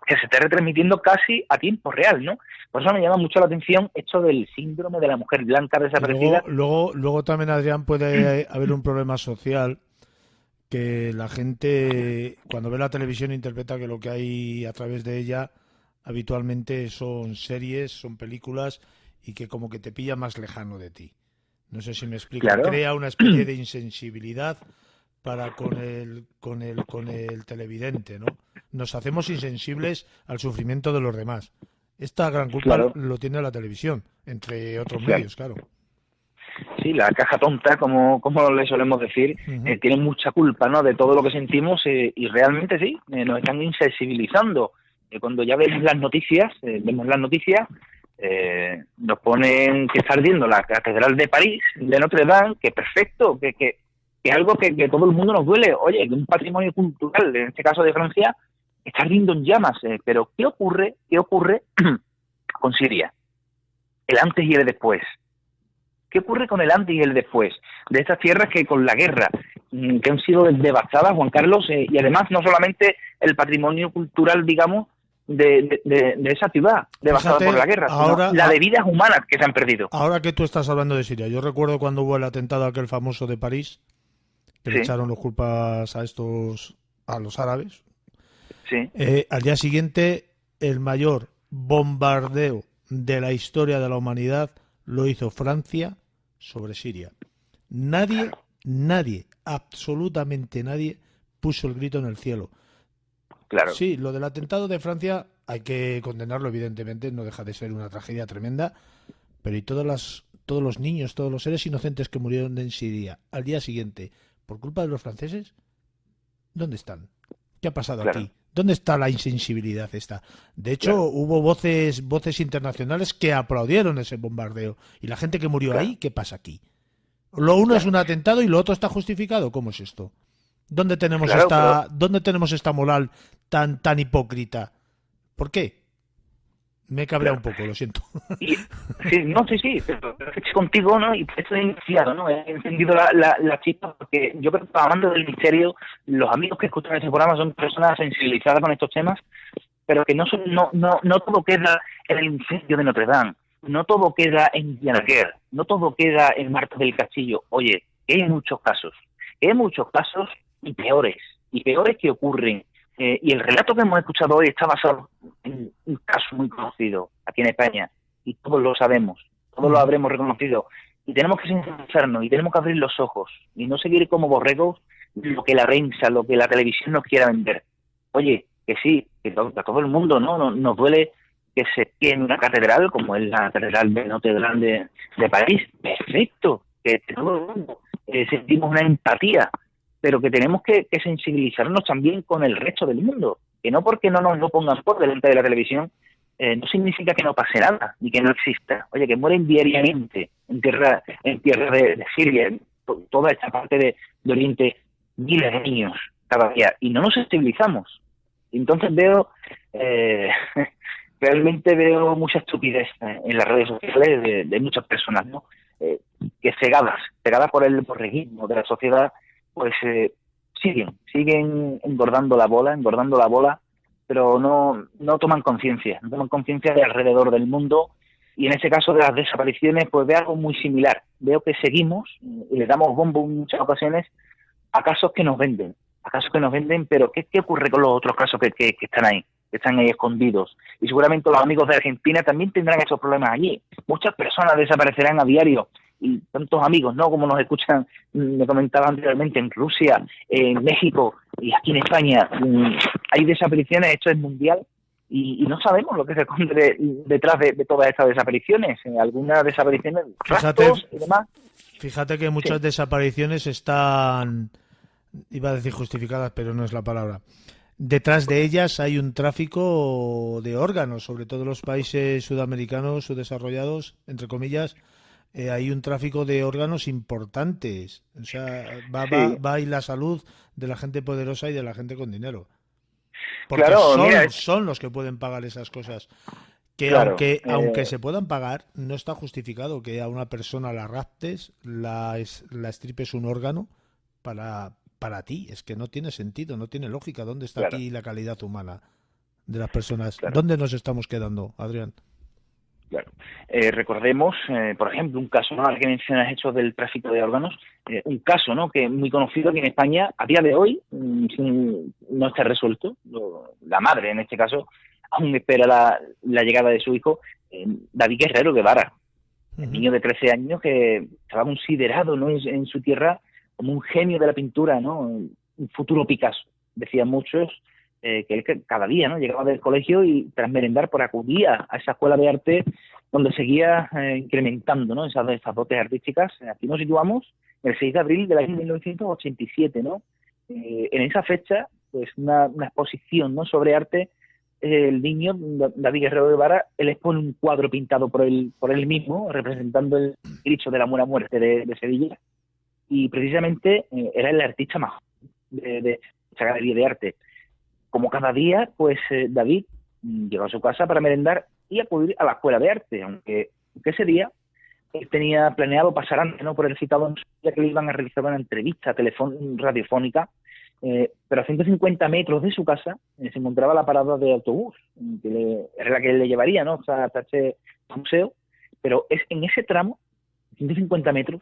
que se está retransmitiendo casi a tiempo real, ¿no? Por eso me llama mucho la atención esto del síndrome de la mujer blanca desaparecida. Luego también, Adrián, puede haber un problema social, que la gente cuando ve la televisión interpreta que lo que hay a través de ella habitualmente son series, son películas, y que como que te pilla más lejano de ti. No sé si me explico. Claro. Crea una especie de insensibilidad con el televidente, ¿no? Nos hacemos insensibles al sufrimiento de los demás. Esta gran culpa lo tiene la televisión, entre otros medios, claro. Sí, la caja tonta, como le solemos decir, tiene mucha culpa, ¿no?, de todo lo que sentimos, y realmente sí, nos están insensibilizando. Cuando ya vemos las noticias, nos ponen que está ardiendo la Catedral de París, de Notre Dame, que perfecto, que es algo que todo el mundo nos duele. Oye, que un patrimonio cultural, en este caso de Francia, está ardiendo en llamas. Pero ¿qué ocurre con Siria? El antes y el después. ¿Qué ocurre con el antes y el después de estas tierras que con la guerra que han sido devastadas, Juan Carlos, y además no solamente el patrimonio cultural, digamos, de esa ciudad devastada por la guerra, sino la de vidas humanas que se han perdido. Ahora que tú estás hablando de Siria, yo recuerdo cuando hubo el atentado aquel famoso de París, que le echaron las culpas a los árabes. Sí. Al día siguiente, el mayor bombardeo de la historia de la humanidad lo hizo Francia sobre Siria. Nadie, absolutamente nadie puso el grito en el cielo. Claro. Sí, lo del atentado de Francia hay que condenarlo, evidentemente, no deja de ser una tragedia tremenda, pero y todos los niños, todos los seres inocentes que murieron en Siria al día siguiente por culpa de los franceses, ¿dónde están? ¿Qué ha pasado aquí? ¿Dónde está la insensibilidad esta? De hecho, hubo voces internacionales que aplaudieron ese bombardeo. Y la gente que murió ahí, ¿qué pasa aquí? Lo uno es un atentado y lo otro está justificado. ¿Cómo es esto? ¿Dónde tenemos esta moral tan hipócrita? ¿Por qué? Me he cabreado un poco, lo siento. Sí, pero estoy contigo, ¿no? Y por eso he iniciado, ¿no? He encendido la chispa porque yo creo que hablando del misterio, los amigos que escuchan este programa son personas sensibilizadas con estos temas, pero que no todo queda en el incendio de Notre Dame, no todo queda en Dianaguer, no todo queda en Marta del Castillo. Oye, que hay muchos casos y peores que ocurren. Y el relato que hemos escuchado hoy está basado en un caso muy conocido aquí en España, y todos lo sabemos, todos lo habremos reconocido, y tenemos que sincerarnos y tenemos que abrir los ojos y no seguir como borregos lo que la prensa, lo que la televisión nos quiera vender. Oye, que sí, que a todo el mundo no nos duele que se quede en una catedral como es la catedral de Notre Dame de París. Perfecto, que todo el mundo sentimos una empatía, pero que tenemos que sensibilizarnos también con el resto del mundo, que no porque no nos lo pongan por delante de la televisión no significa que no pase nada, ni que no exista. Oye, que mueren diariamente en tierra de Siria, en toda esta parte de Oriente, miles de niños cada día, y no nos sensibilizamos. Entonces realmente veo mucha estupidez en las redes sociales de muchas personas, ¿no? Que cegadas por el borreguismo de la sociedad, pues siguen engordando la bola, pero no toman conciencia de alrededor del mundo, y en este caso de las desapariciones, pues veo algo muy similar. Veo que seguimos y le damos bombo en muchas ocasiones a casos que nos venden, pero ¿qué ocurre con los otros casos que están ahí escondidos? Y seguramente los amigos de Argentina también tendrán esos problemas allí. Muchas personas desaparecerán a diario, y tantos amigos, ¿no?, como nos escuchan, me comentaba anteriormente, en Rusia, en México y aquí en España, hay desapariciones, esto es mundial, y no sabemos lo que se esconde detrás de todas estas desapariciones. Algunas desapariciones, rastros y demás. Fíjate que muchas desapariciones están, iba a decir justificadas, pero no es la palabra. Detrás de ellas hay un tráfico de órganos, sobre todo en los países sudamericanos, subdesarrollados, entre comillas. Hay un tráfico de órganos importantes. O sea, va ahí la salud de la gente poderosa y de la gente con dinero. Porque son los que pueden pagar esas cosas. Que aunque se puedan pagar, no está justificado que a una persona la raptes, la estripes un órgano para ti. Es que no tiene sentido, no tiene lógica. ¿Dónde está aquí la calidad humana de las personas? ¿Dónde nos estamos quedando, Adrián? Claro. Recordemos, por ejemplo, un caso, ¿no?, al que mencionas, hecho del tráfico de órganos, un caso, ¿no?, que es muy conocido aquí en España, a día de hoy no está resuelto. La madre, en este caso, aún espera la llegada de su hijo, David Guerrero Guevara, el niño de 13 años que estaba considerado, ¿no?, en su tierra como un genio de la pintura, ¿no?, un futuro Picasso. Decían muchos que él cada día, ¿no?, llegaba del colegio y tras merendar pues acudía a esa escuela de arte donde seguía incrementando, ¿no?, esas dotes artísticas. Aquí nos situamos el 6 de abril del año 1987, ¿no? En esa fecha, pues una exposición, ¿no?, sobre arte. El niño David Guerrero Guevara, él expone un cuadro pintado por él mismo, representando el Cristo de la Buena Muerte de Sevilla, y precisamente era el artista más de esa galería de arte. Como cada día, pues David llegó a su casa para merendar y acudir a la escuela de arte, aunque ese día él tenía planeado pasar antes, ¿no?, por el citado, ya que le iban a realizar una entrevista radiofónica, pero a 150 metros de su casa se encontraba la parada de autobús, era la que le llevaría, ¿no?, hasta este museo, pero es en ese tramo, 150 metros,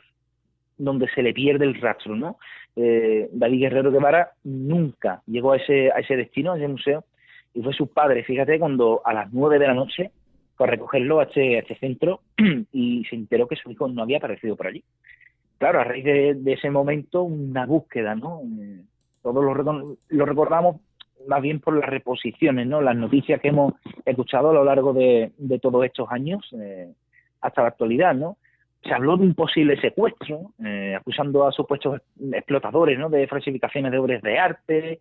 donde se le pierde el rastro, ¿no? David Guerrero Guevara nunca llegó a ese destino, a ese museo, y fue su padre, fíjate, cuando a las 9 de la noche fue a recogerlo a este centro y se enteró que su hijo no había aparecido por allí. Claro, a raíz de ese momento, una búsqueda, ¿no? Todos lo recordamos más bien por las reposiciones, ¿no?, las noticias que hemos escuchado a lo largo de todos estos años, hasta la actualidad, ¿no? Se habló de un posible secuestro, acusando a supuestos explotadores, ¿no?, de falsificaciones de obras de arte,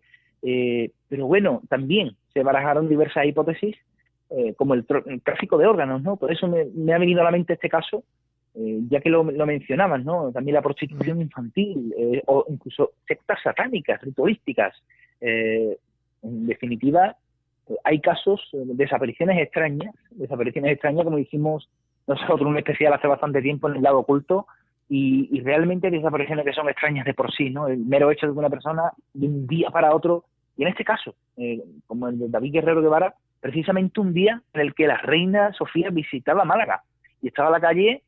pero bueno, también se barajaron diversas hipótesis, como el tráfico de órganos, ¿no? Por eso me ha venido a la mente este caso, ya que lo mencionabas, ¿no? También la prostitución infantil, o incluso sectas satánicas, ritualísticas. En definitiva, hay casos de desapariciones extrañas, como hicimos nosotros un especial hace bastante tiempo en el lado oculto, y realmente hay desapariciones que son extrañas de por sí, ¿no? El mero hecho de que una persona de un día para otro, y en este caso, como el de David Guerrero Guevara, precisamente un día en el que la reina Sofía visitaba Málaga y estaba la calle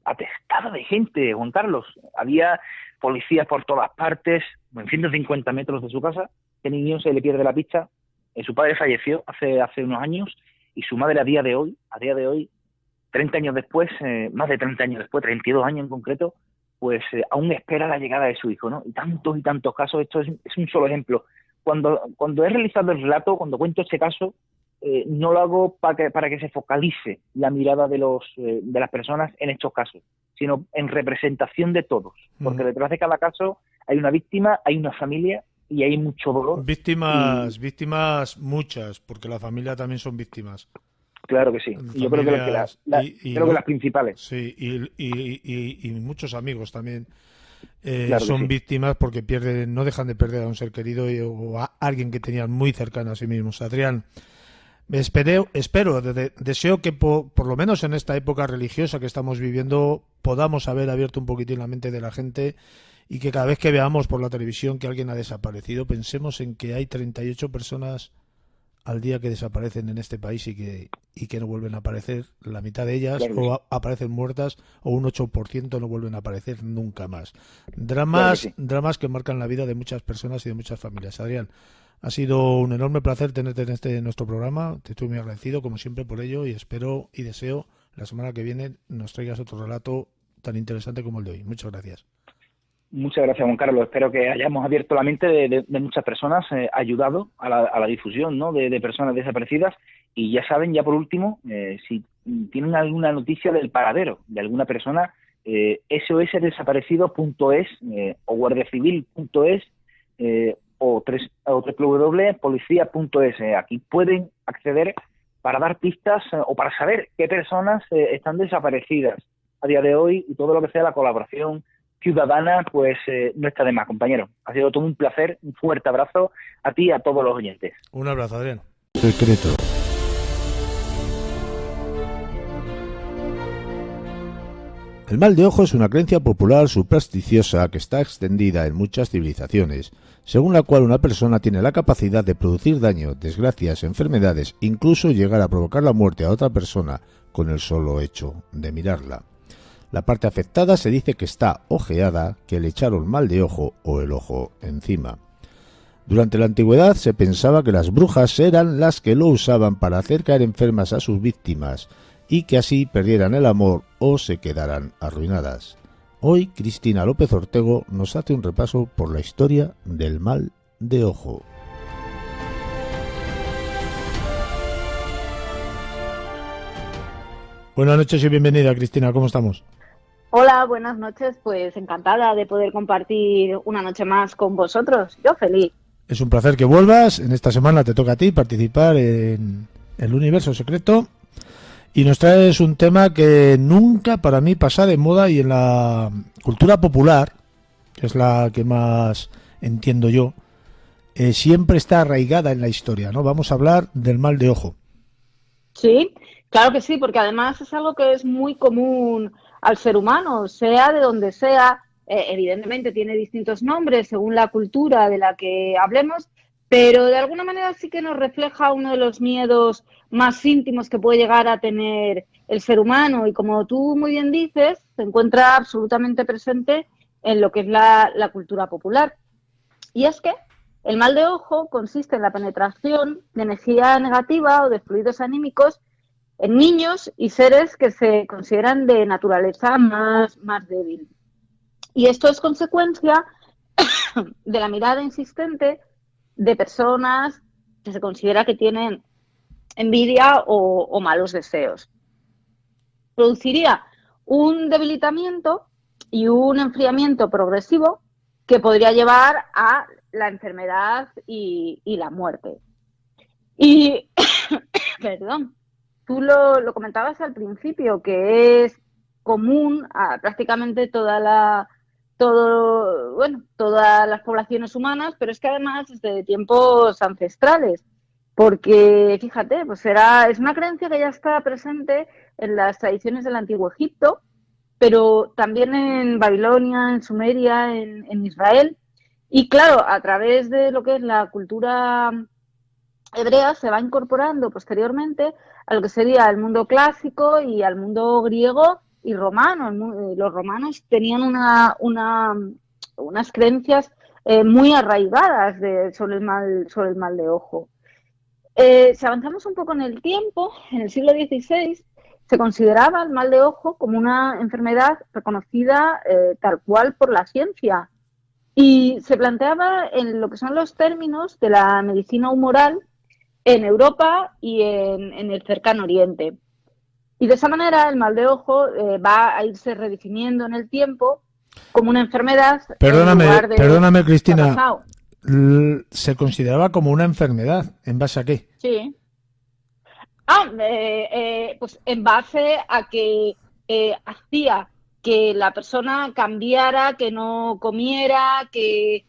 atestada de gente, Juan Carlos. Había policías por todas partes, en 150 metros de su casa. Este niño se le pierde la pista. Su padre falleció hace unos años, y su madre a día de hoy, 30 años después, más de 30 años después, 32 años en concreto, pues aún espera la llegada de su hijo, ¿no? Y tantos casos. Esto es un solo ejemplo. Cuando he realizado el relato, cuando cuento este caso, no lo hago para que se focalice la mirada de las personas en estos casos, sino en representación de todos, porque detrás de cada caso hay una víctima, hay una familia y hay mucho dolor. Víctimas muchas, porque la familia también son víctimas. Claro que sí. Yo creo que las principales. Sí, y muchos amigos también claro son sí. víctimas, porque no dejan de perder a un ser querido o a alguien que tenían muy cercano a sí mismos. Adrián, deseo que por lo menos en esta época religiosa que estamos viviendo podamos haber abierto un poquitín la mente de la gente, y que cada vez que veamos por la televisión que alguien ha desaparecido, pensemos en que hay 38 personas al día que desaparecen en este país y que no vuelven a aparecer, la mitad de ellas, claro, aparecen muertas, o un 8% no vuelven a aparecer nunca más. Dramas que marcan la vida de muchas personas y de muchas familias. Adrián, ha sido un enorme placer tenerte en nuestro programa. Te estoy muy agradecido, como siempre, por ello, y espero y deseo la semana que viene nos traigas otro relato tan interesante como el de hoy. Muchas gracias. Muchas gracias, Juan Carlos. Espero que hayamos abierto la mente de muchas personas, ayudado a la difusión, ¿no?, de personas desaparecidas. Y ya saben, ya por último, si tienen alguna noticia del paradero de alguna persona, sosdesaparecidos.es o guardiacivil.es o www.policia.es. Aquí pueden acceder para dar pistas o para saber qué personas están desaparecidas a día de hoy, y todo lo que sea la colaboración ciudadana, pues no está de más, compañero. Ha sido todo un placer. Un fuerte abrazo a ti y a todos los oyentes. Un abrazo, Adrián. Secreto. El mal de ojo es una creencia popular supersticiosa que está extendida en muchas civilizaciones, según la cual una persona tiene la capacidad de producir daño, desgracias, enfermedades, incluso llegar a provocar la muerte a otra persona con el solo hecho de mirarla. La parte afectada se dice que está ojeada, que le echaron mal de ojo o el ojo encima. Durante la antigüedad se pensaba que las brujas eran las que lo usaban para hacer caer enfermas a sus víctimas y que así perdieran el amor o se quedaran arruinadas. Hoy Cristina López Ortego nos hace un repaso por la historia del mal de ojo. Buenas noches y bienvenida, Cristina. ¿Cómo estamos? Hola, buenas noches. Pues encantada de poder compartir una noche más con vosotros. Yo feliz. Es un placer que vuelvas. En esta semana te toca a ti participar en el Universo Secreto y nos traes un tema que nunca para mí pasa de moda, y en la cultura popular, que es la que más entiendo yo, siempre está arraigada en la historia, ¿no? Vamos a hablar del mal de ojo. Sí, Claro que sí, porque además es algo que es muy común al ser humano, sea de donde sea. Evidentemente tiene distintos nombres según la cultura de la que hablemos, pero de alguna manera sí que nos refleja uno de los miedos más íntimos que puede llegar a tener el ser humano y, como tú muy bien dices, se encuentra absolutamente presente en lo que es la cultura popular. Y es que el mal de ojo consiste en la penetración de energía negativa o de fluidos anímicos en niños y seres que se consideran de naturaleza más débil. Y esto es consecuencia de la mirada insistente de personas que se considera que tienen envidia o malos deseos. Produciría un debilitamiento y un enfriamiento progresivo que podría llevar a la enfermedad y la muerte. Y, perdón, tú lo comentabas al principio, que es común a prácticamente todas las poblaciones humanas, pero es que además desde tiempos ancestrales, porque fíjate, pues es una creencia que ya está presente en las tradiciones del Antiguo Egipto, pero también en Babilonia, en Sumeria, en Israel. Y claro, a través de lo que es la cultura hebrea se va incorporando posteriormente a lo que sería el mundo clásico y al mundo griego y romano. Los romanos tenían unas creencias muy arraigadas sobre el mal de ojo. Si avanzamos un poco en el tiempo, en el siglo XVI se consideraba el mal de ojo como una enfermedad reconocida tal cual por la ciencia y se planteaba en lo que son los términos de la medicina humoral en Europa y en el cercano Oriente. Y de esa manera el mal de ojo va a irse redefiniendo en el tiempo como una enfermedad. Perdóname, Cristina. ¿Se consideraba como una enfermedad? ¿En base a qué? Sí. Pues en base a que hacía que la persona cambiara, que no comiera, que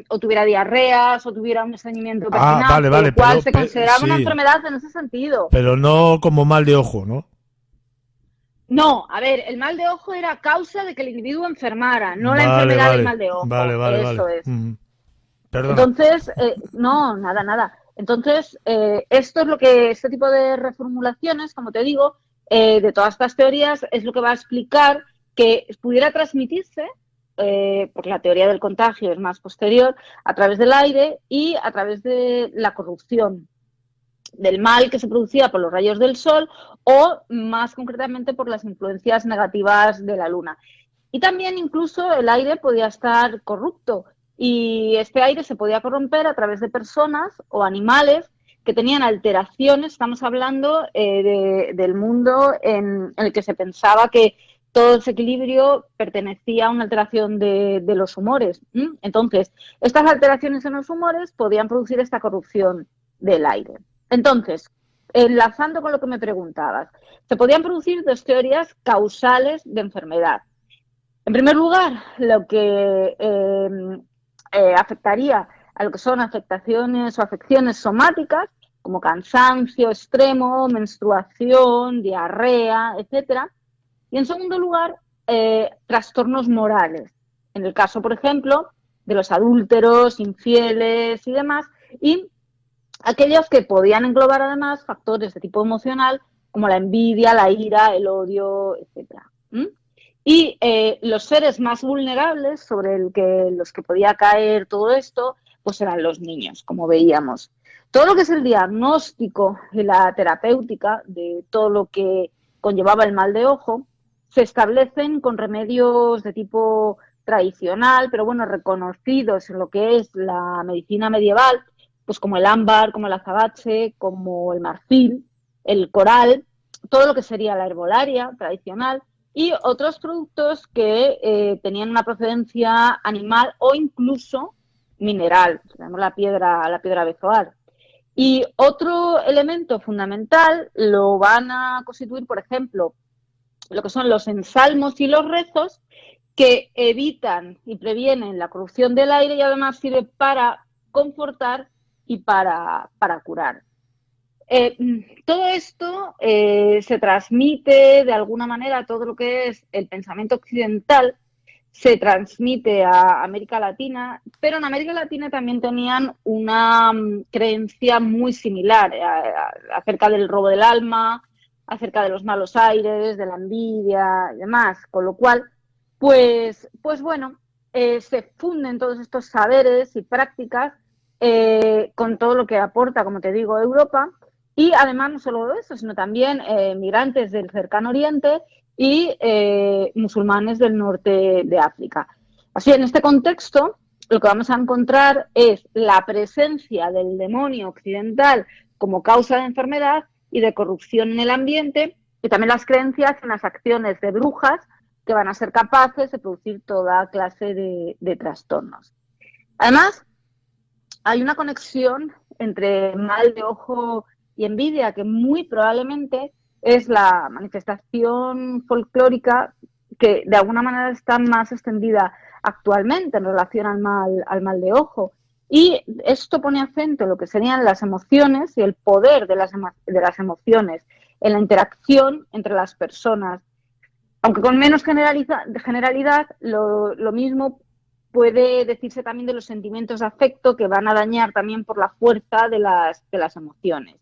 o tuviera diarreas o tuviera un estreñimiento pertinaz, vale, lo cual se consideraba una enfermedad en ese sentido. Pero no como mal de ojo, ¿no? No, a ver, el mal de ojo era causa de que el individuo enfermara, no la enfermedad del mal de ojo. Eso es. Perdona. Entonces, no, nada. Entonces, esto es lo que, este tipo de reformulaciones, como te digo, de todas estas teorías, es lo que va a explicar que pudiera transmitirse, porque la teoría del contagio es más posterior, a través del aire y a través de la corrupción, del mal que se producía por los rayos del sol o, más concretamente, por las influencias negativas de la luna. Y también incluso el aire podía estar corrupto. Y este aire se podía corromper a través de personas o animales que tenían alteraciones. Estamos hablando del mundo en el que se pensaba que todo ese equilibrio pertenecía a una alteración de los humores. Entonces, estas alteraciones en los humores podían producir esta corrupción del aire. Entonces, enlazando con lo que me preguntabas, se podían producir dos teorías causales de enfermedad. En primer lugar, lo que afectaría a lo que son afectaciones o afecciones somáticas, como cansancio extremo, menstruación, diarrea, etcétera. Y en segundo lugar, trastornos morales. En el caso, por ejemplo, de los adúlteros, infieles y demás, y aquellos que podían englobar además factores de tipo emocional, como la envidia, la ira, el odio, etcétera. Y los seres más vulnerables sobre los que podía caer todo esto, pues eran los niños, como veíamos. Todo lo que es el diagnóstico y la terapéutica de todo lo que conllevaba el mal de ojo se establecen con remedios de tipo tradicional, pero bueno, reconocidos en lo que es la medicina medieval, pues como el ámbar, como el azabache, como el marfil, el coral, todo lo que sería la herbolaria tradicional, y otros productos que tenían una procedencia animal o incluso mineral. Tenemos la piedra bezoar. Y otro elemento fundamental lo van a constituir, por ejemplo, lo que son los ensalmos y los rezos, que evitan y previenen la corrupción del aire y además sirve para confortar y para curar. Todo esto se transmite de alguna manera, todo lo que es el pensamiento occidental se transmite a América Latina, pero en América Latina también tenían una creencia muy similar acerca del robo del alma, acerca de los malos aires, de la envidia y demás, con lo cual, pues bueno, se funden todos estos saberes y prácticas con todo lo que aporta, como te digo, Europa. Y además no solo eso, sino también migrantes del cercano oriente y musulmanes del norte de África. Así, en este contexto, lo que vamos a encontrar es la presencia del demonio occidental como causa de enfermedad y de corrupción en el ambiente, y también las creencias en las acciones de brujas que van a ser capaces de producir toda clase de trastornos. Además, hay una conexión entre mal de ojo y envidia, que muy probablemente es la manifestación folclórica que de alguna manera está más extendida actualmente en relación al mal de ojo. Y esto pone acento en lo que serían las emociones y el poder de las emociones en la interacción entre las personas. Aunque con menos generalidad, lo mismo puede decirse también de los sentimientos de afecto, que van a dañar también por la fuerza de las emociones.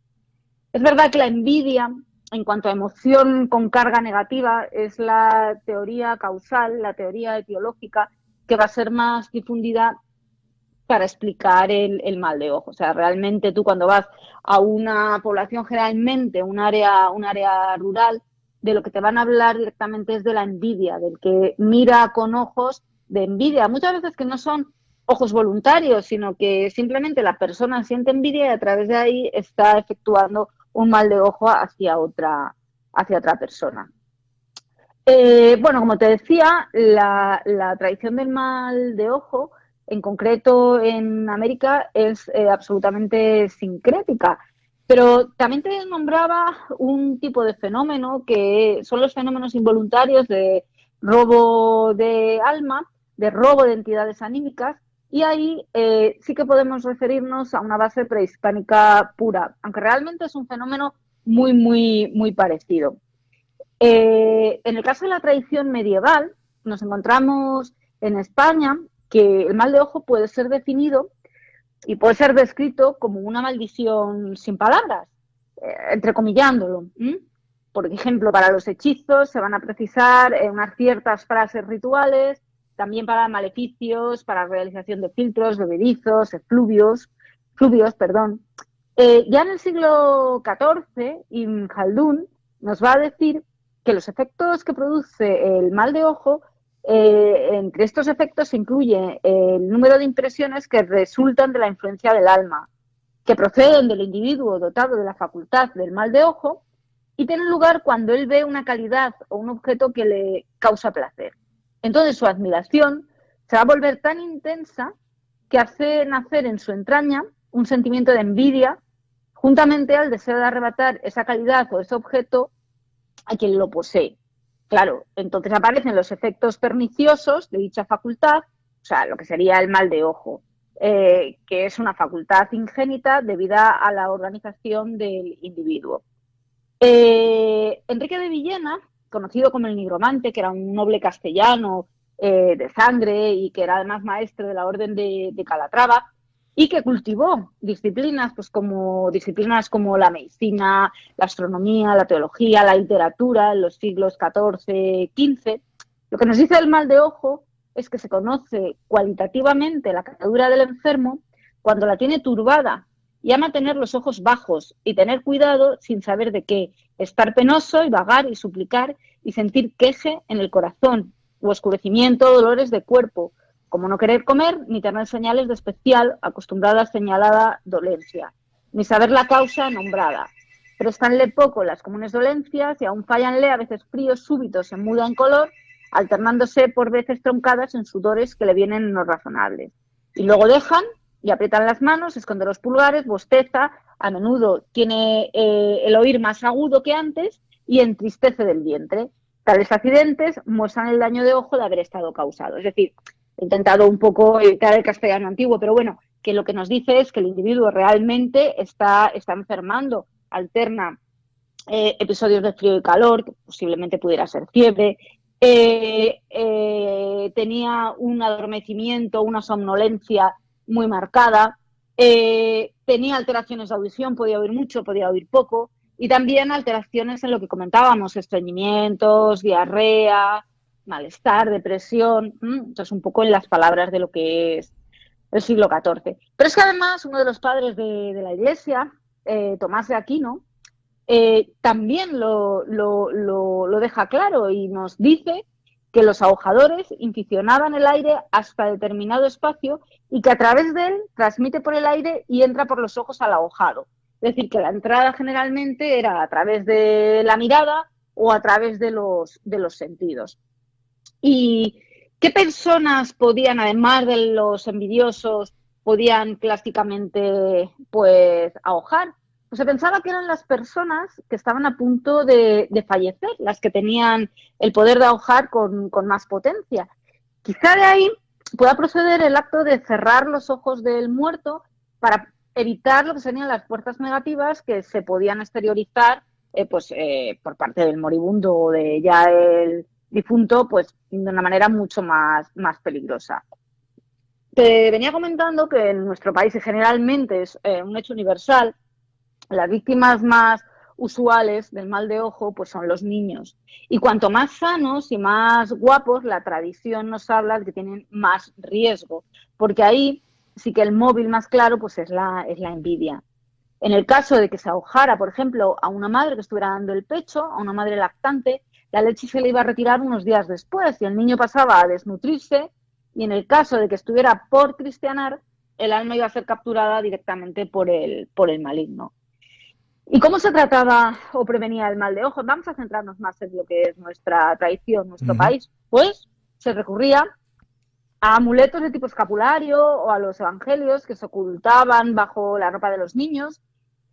Es verdad que la envidia, en cuanto a emoción con carga negativa, es la teoría causal, la teoría etiológica, que va a ser más difundida para explicar el mal de ojo. O sea, realmente tú cuando vas a una población, generalmente un área rural, de lo que te van a hablar directamente es de la envidia, del que mira con ojos de envidia. Muchas veces que no son ojos voluntarios, sino que simplemente la persona siente envidia y a través de ahí está efectuando un mal de ojo hacia otra persona. Bueno, como te decía, la tradición del mal de ojo, en concreto en América, es absolutamente sincrética. Pero también te nombraba un tipo de fenómeno que son los fenómenos involuntarios de robo de alma, de robo de entidades anímicas, y ahí sí que podemos referirnos a una base prehispánica pura, aunque realmente es un fenómeno muy, muy, muy parecido. En el caso de la tradición medieval, nos encontramos en España que el mal de ojo puede ser definido y puede ser descrito como una maldición sin palabras, entrecomillándolo. Por ejemplo, para los hechizos se van a precisar unas ciertas frases rituales, también para maleficios, para realización de filtros, bebedizos, fluvios. Ya en el siglo XIV, Ibn Khaldun nos va a decir que los efectos que produce el mal de ojo, entre estos efectos se incluye el número de impresiones que resultan de la influencia del alma, que proceden del individuo dotado de la facultad del mal de ojo y tienen lugar cuando él ve una calidad o un objeto que le causa placer. Entonces su admiración se va a volver tan intensa que hace nacer en su entraña un sentimiento de envidia, juntamente al deseo de arrebatar esa calidad o ese objeto a quien lo posee. Claro, entonces aparecen los efectos perniciosos de dicha facultad, o sea, lo que sería el mal de ojo, que es una facultad ingénita debida a la organización del individuo. Enrique de Villena, conocido como el nigromante, que era un noble castellano de sangre y que era además maestro de la orden de Calatrava, y que cultivó disciplinas como la medicina, la astronomía, la teología, la literatura en los siglos XIV, XV. Lo que nos dice el mal de ojo es que se conoce cualitativamente la catadura del enfermo cuando la tiene turbada y ama tener los ojos bajos y tener cuidado sin saber de qué, estar penoso y vagar y suplicar y sentir queje en el corazón u oscurecimiento, dolores de cuerpo, como no querer comer ni tener señales de especial acostumbrada a señalada dolencia, ni saber la causa nombrada. Prestanle poco las comunes dolencias y aún fallanle a veces fríos súbitos en muda en color, alternándose por veces troncadas en sudores que le vienen no razonables. Y luego dejan y aprietan las manos, esconde los pulgares, bosteza, a menudo tiene el oír más agudo que antes y entristece del vientre. Tales accidentes muestran el daño de ojo de haber estado causado. Es decir, he intentado un poco evitar el castellano antiguo, pero bueno, que lo que nos dice es que el individuo realmente está enfermando alterna episodios de frío y calor, que posiblemente pudiera ser fiebre, tenía un adormecimiento, una somnolencia muy marcada, tenía alteraciones de audición, podía oír mucho, podía oír poco, y también alteraciones en lo que comentábamos, estreñimientos, diarrea, malestar, depresión, entonces un poco en las palabras de lo que es el siglo XIV. Pero es que además uno de los padres de la Iglesia, Tomás de Aquino, también lo deja claro y nos dice que los ahojadores inficionaban el aire hasta determinado espacio y que a través de él transmite por el aire y entra por los ojos al ahojado. Es decir, que la entrada generalmente era a través de la mirada o a través de los sentidos. ¿Y qué personas podían, además de los envidiosos, podían clásicamente pues ahojar? Pues se pensaba que eran las personas que estaban a punto de fallecer, las que tenían el poder de ahojar con más potencia. Quizá de ahí pueda proceder el acto de cerrar los ojos del muerto para evitar lo que serían las fuerzas negativas que se podían exteriorizar por parte del moribundo o de ya el difunto, pues de una manera mucho más peligrosa. Te venía comentando que en nuestro país, y generalmente es un hecho universal, las víctimas más usuales del mal de ojo pues son los niños. Y cuanto más sanos y más guapos, la tradición nos habla de que tienen más riesgo, porque ahí sí que el móvil más claro pues es la envidia. En el caso de que se ahojara, por ejemplo, a una madre que estuviera dando el pecho, a una madre lactante, la leche se le iba a retirar unos días después y el niño pasaba a desnutrirse, y en el caso de que estuviera por cristianar, el alma iba a ser capturada directamente por el maligno. ¿Y cómo se trataba o prevenía el mal de ojo? Vamos a centrarnos más en lo que es nuestra tradición, nuestro país. Pues se recurría a amuletos de tipo escapulario o a los evangelios que se ocultaban bajo la ropa de los niños,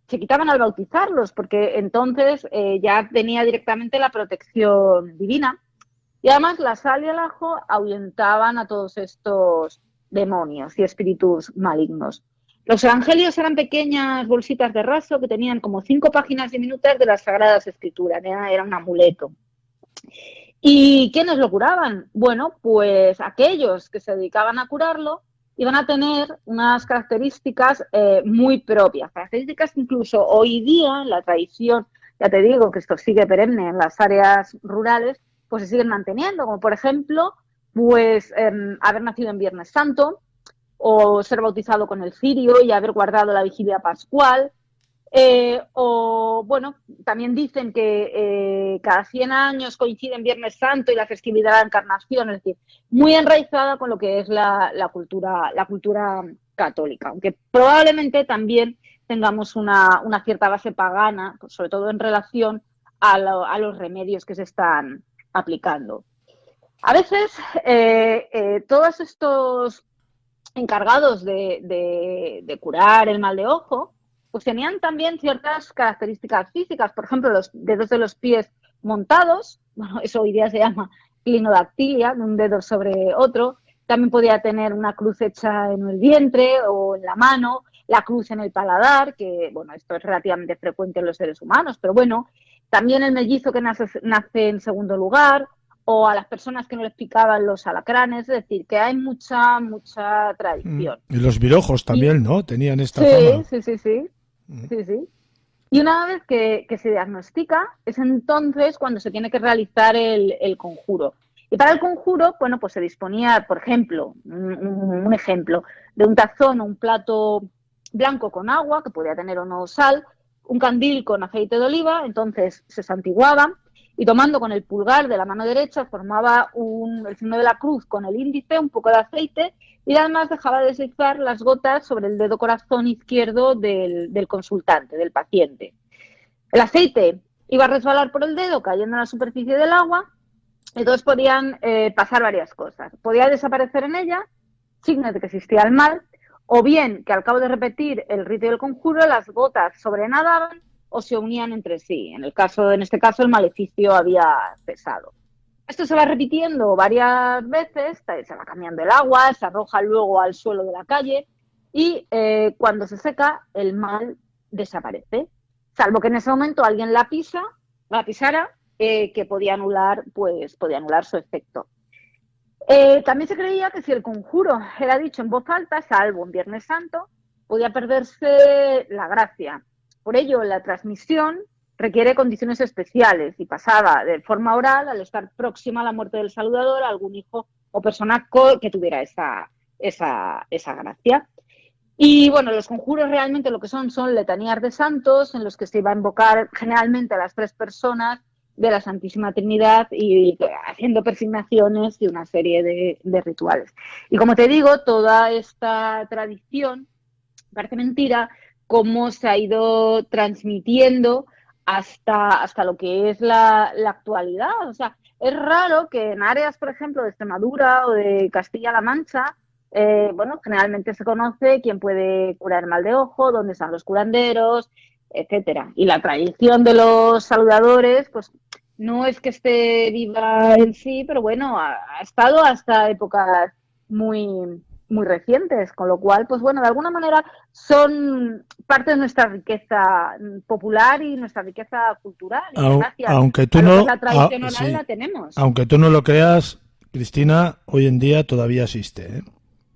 se quitaban al bautizarlos, porque entonces ya tenía directamente la protección divina. Y además la sal y el ajo ahuyentaban a todos estos demonios y espíritus malignos. Los evangelios eran pequeñas bolsitas de raso que tenían como 5 páginas diminutas de las Sagradas Escrituras, era un amuleto. ¿Y quiénes lo curaban? Bueno, pues aquellos que se dedicaban a curarlo iban a tener unas características muy propias, características que incluso hoy día en la tradición, ya te digo que esto sigue perenne en las áreas rurales, pues se siguen manteniendo, como por ejemplo, pues haber nacido en Viernes Santo, o ser bautizado con el cirio y haber guardado la vigilia pascual, o bueno, también dicen que cada 100 años coinciden Viernes Santo y la festividad de la Encarnación, es decir, muy enraizada con lo que es la cultura católica, aunque probablemente también tengamos una cierta base pagana, pues sobre todo en relación a los remedios que se están aplicando. A veces todos estos encargados de curar el mal de ojo, pues tenían también ciertas características físicas, por ejemplo, los dedos de los pies montados, bueno, eso hoy día se llama clinodactilia, de un dedo sobre otro, también podía tener una cruz hecha en el vientre o en la mano, la cruz en el paladar, que bueno, esto es relativamente frecuente en los seres humanos, pero bueno, también el mellizo que nace en segundo lugar, o a las personas que no les picaban los alacranes, es decir, que hay mucha tradición. Y los virojos también, ¿no? Tenían esta fama. Sí. Y una vez que se diagnostica, es entonces cuando se tiene que realizar el conjuro. Y para el conjuro, bueno, pues se disponía, por ejemplo, un ejemplo, de un tazón o un plato blanco con agua, que podía tener o no sal, un candil con aceite de oliva, entonces se santiguaba, y tomando con el pulgar de la mano derecha formaba el signo de la cruz con el índice, un poco de aceite, y además dejaba deslizar las gotas sobre el dedo corazón izquierdo del consultante, del paciente. El aceite iba a resbalar por el dedo cayendo en la superficie del agua, entonces podían pasar varias cosas. Podía desaparecer en ella, signos de que existía el mal, o bien que al cabo de repetir el rito del conjuro las gotas sobrenadaban o se unían entre sí. En este caso, el maleficio había cesado. Esto se va repitiendo varias veces, se va cambiando el agua, se arroja luego al suelo de la calle y cuando se seca, el mal desaparece. salvo que en ese momento alguien la pisara, que podía anular su efecto. También se creía que si el conjuro era dicho en voz alta, salvo en Viernes Santo, podía perderse la gracia. Por ello, la transmisión requiere condiciones especiales y pasaba de forma oral al estar próxima a la muerte del saludador a algún hijo o persona que tuviera esa gracia. Y bueno, los conjuros realmente lo que son letanías de santos en los que se iba a invocar generalmente a las 3 personas de la Santísima Trinidad y haciendo persignaciones y una serie de rituales. Y como te digo, toda esta tradición, parece mentira, cómo se ha ido transmitiendo hasta lo que es la actualidad. O sea, es raro que en áreas, por ejemplo, de Extremadura o de Castilla-La Mancha, generalmente se conoce quién puede curar el mal de ojo, dónde están los curanderos, etcétera. Y la tradición de los saludadores, pues no es que esté viva en sí, pero bueno, ha estado hasta épocas muy, muy recientes, con lo cual, pues bueno, de alguna manera son parte de nuestra riqueza popular y nuestra riqueza cultural. Aunque tú no, la tradición oral la tenemos. Aunque tú no lo creas, Cristina, hoy en día todavía existe, ¿eh?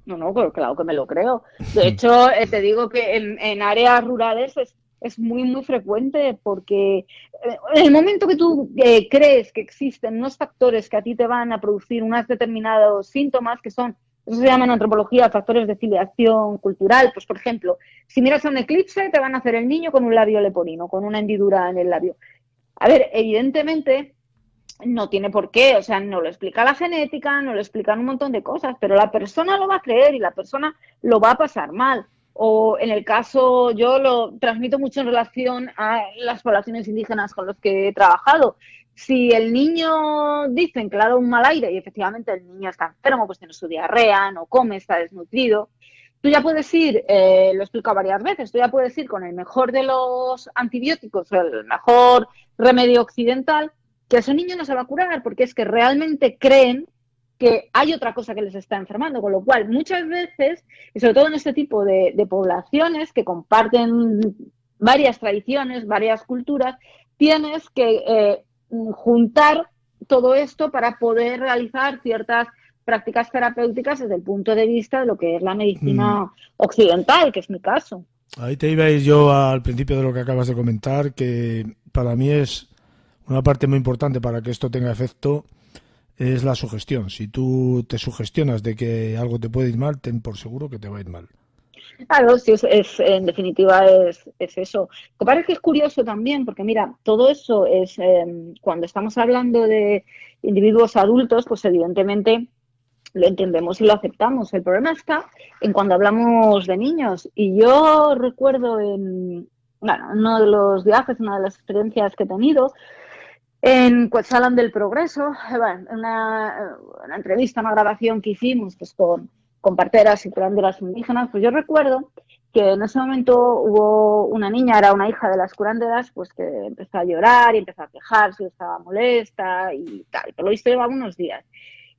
No, pues claro que me lo creo. De hecho, te digo que en áreas rurales es muy, muy frecuente porque en el momento que tú crees que existen unos factores que a ti te van a producir unos determinados síntomas que son, eso se llama en antropología factores de filiación cultural. Pues, por ejemplo, si miras a un eclipse, te van a hacer el niño con un labio leporino, con una hendidura en el labio. A ver, evidentemente no tiene por qué, o sea, no lo explica la genética, no lo explican un montón de cosas, pero la persona lo va a creer y la persona lo va a pasar mal. O en el caso, yo lo transmito mucho en relación a las poblaciones indígenas con los que he trabajado. Si el niño dicen que le ha dado un mal aire y efectivamente el niño está enfermo, pues tiene su diarrea, no come, está desnutrido, tú ya puedes ir, lo he explicado varias veces, tú ya puedes ir con el mejor de los antibióticos, el mejor remedio occidental, que ese niño no se va a curar porque es que realmente creen que hay otra cosa que les está enfermando, con lo cual muchas veces, y sobre todo en este tipo de poblaciones que comparten varias tradiciones, varias culturas, tienes que juntar todo esto para poder realizar ciertas prácticas terapéuticas desde el punto de vista de lo que es la medicina occidental, que es mi caso. Ahí te iba a ir yo al principio de lo que acabas de comentar, que para mí es una parte muy importante para que esto tenga efecto, es la sugestión. Si tú te sugestionas de que algo te puede ir mal, ten por seguro que te va a ir mal. Claro, sí, en definitiva es eso. Lo que parece que es curioso también, porque mira, todo eso es, cuando estamos hablando de individuos adultos, pues evidentemente lo entendemos y lo aceptamos. El problema está en cuando hablamos de niños. Y yo recuerdo en uno de los viajes, una de las experiencias que he tenido, en Cuetzalan del Progreso, una entrevista, una grabación que hicimos pues con parteras y curanderas indígenas, pues yo recuerdo que en ese momento hubo una niña, era una hija de las curanderas, pues que empezó a llorar y empezó a quejarse, estaba molesta y tal. Por lo visto llevaba unos días.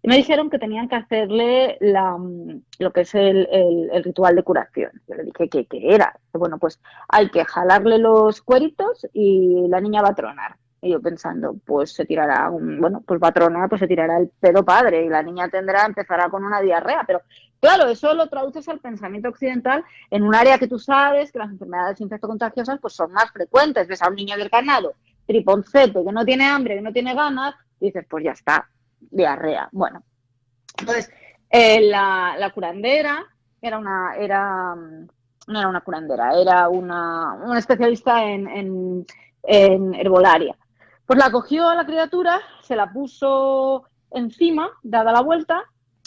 Y me dijeron que tenían que hacerle lo que es el ritual de curación. Yo le dije ¿qué era? Bueno, pues hay que jalarle los cueritos y la niña va a tronar. Y yo pensando, pues se tirará pues va a tronar, pues se tirará el pedo padre y la niña empezará con una diarrea. Pero claro, eso lo traduces al pensamiento occidental en un área que tú sabes que las enfermedades infectocontagiosas pues son más frecuentes. Ves a un niño del ganado, triponcete, que no tiene hambre, que no tiene ganas, y dices, pues ya está, diarrea. Bueno, entonces la curandera no era una curandera, era una especialista en herbolaria. Pues la cogió a la criatura, se la puso encima, dada la vuelta,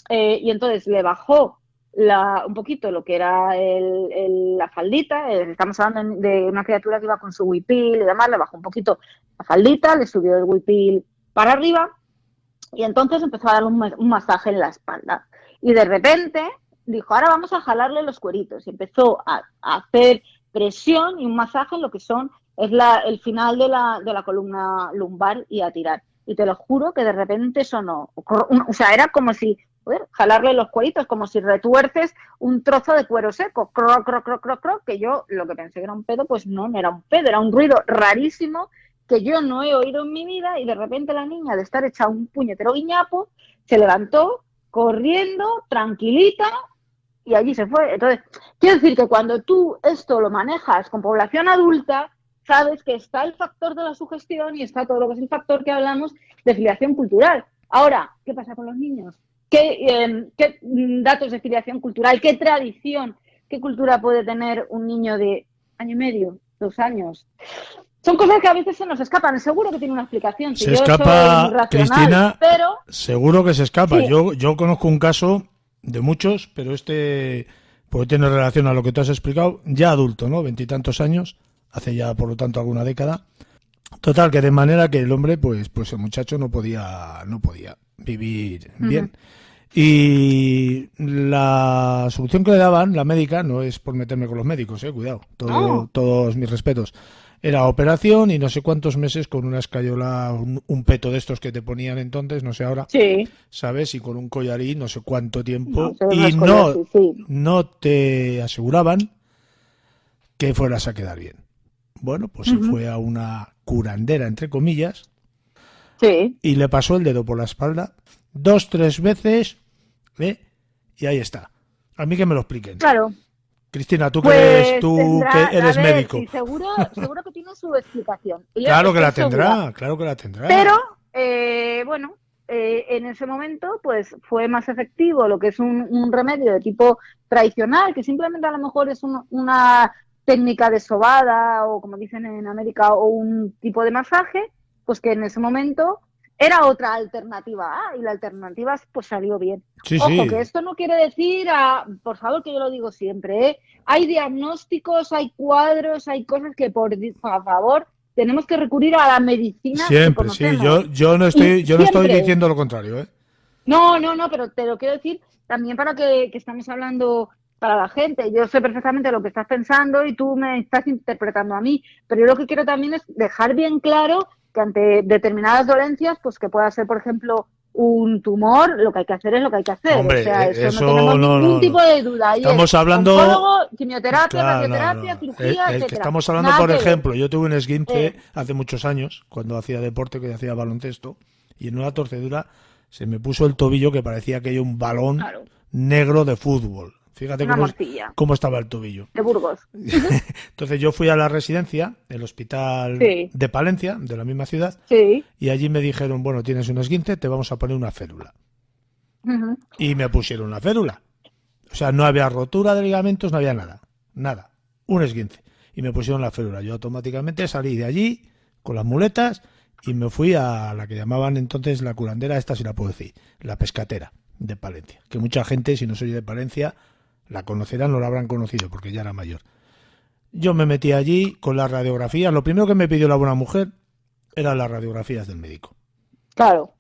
y entonces le bajó un poquito lo que era la faldita. Estamos hablando de una criatura que iba con su huipil y demás, le bajó un poquito la faldita, le subió el huipil para arriba y entonces empezó a darle un masaje en la espalda. Y de repente dijo, ahora vamos a jalarle los cueritos. Y empezó a hacer presión y un masaje en lo que es el final de la columna lumbar y a tirar. Y te lo juro que de repente sonó, o sea, era como si jalarle los cueritos, como si retuerces un trozo de cuero seco, croc, croc, croc, croc, croc, que yo lo que pensé que era un pedo, pues no era un pedo, era un ruido rarísimo que yo no he oído en mi vida, y de repente la niña, de estar hecha un puñetero guiñapo, se levantó corriendo, tranquilita, y allí se fue. Entonces, quiero decir que cuando tú esto lo manejas con población adulta, sabes que está el factor de la sugestión y está todo lo que es el factor que hablamos de filiación cultural. Ahora, ¿qué pasa con los niños? ¿Qué datos de filiación cultural? ¿Qué tradición? ¿Qué cultura puede tener un niño de año y medio, 2 años? Son cosas que a veces se nos escapan. Seguro que tiene una explicación. Si se yo escapa, soy Cristina, pero... seguro que se escapa. Sí. Yo conozco un caso de muchos, pero porque tiene relación a lo que tú has explicado, ya adulto, ¿no? 20 y tantos años, hace ya, por lo tanto, alguna década. Total, que de manera que el hombre, pues el muchacho no podía vivir bien. Y la solución que le daban, la médica, no es por meterme con los médicos, cuidado, todos mis respetos, era operación y no sé cuántos meses con una escayola, un peto de estos que te ponían entonces, no sé ahora, sí, ¿sabes? Y con un collarín, no sé cuánto tiempo, no, y sí. no te aseguraban que fueras a quedar bien. Bueno, pues se fue a una curandera, entre comillas, sí, y le pasó el dedo por la espalda 2, 3 veces, y ahí está. A mí que me lo expliquen. Claro. Cristina, tú Pues que eres médico. Sí, seguro que tiene su explicación. Claro que la tendrá. Pero, bueno, en ese momento, pues fue más efectivo lo que es un remedio de tipo tradicional, que simplemente a lo mejor es una técnica de sobada, o como dicen en América, o un tipo de masaje, pues que en ese momento era otra alternativa A, y la alternativa pues salió bien. Sí, Ojo, sí. que esto no quiere decir, por favor, que yo lo digo siempre, hay diagnósticos, hay cuadros, hay cosas que por favor tenemos que recurrir a la medicina. Siempre, sí, yo no estoy diciendo lo contrario, No, pero te lo quiero decir también para que estamos hablando para la gente. Yo sé perfectamente lo que estás pensando y tú me estás interpretando a mí, pero yo lo que quiero también es dejar bien claro que ante determinadas dolencias, pues que pueda ser, por ejemplo, un tumor, lo que hay que hacer es lo que hay que hacer. Hombre, o sea, eso no tenemos ningún tipo de duda. Estamos hablando... Oncólogo, quimioterapia, radioterapia, cirugía, el que etcétera. estamos hablando, Nada por que ejemplo, ver. yo tuve un esguince hace muchos años, cuando hacía deporte, que hacía baloncesto, y en una torcedura se me puso el tobillo que parecía que hay un balón negro de fútbol. Fíjate cómo estaba el tobillo. De Burgos. Entonces yo fui a la residencia, el hospital de Palencia, de la misma ciudad, y allí me dijeron, bueno, tienes un esguince, te vamos a poner una férula. Y me pusieron una férula. O sea, no había rotura de ligamentos, no había nada, un esguince. Y me pusieron la férula. Yo automáticamente salí de allí con las muletas y me fui a la que llamaban entonces la curandera, esta sí la puedo decir, la pescatera de Palencia. Que mucha gente, si no soy de Palencia, la conocerán, no la habrán conocido porque ya era mayor. Yo me metí allí con las radiografías. Lo primero que me pidió la buena mujer eran las radiografías del médico. Claro.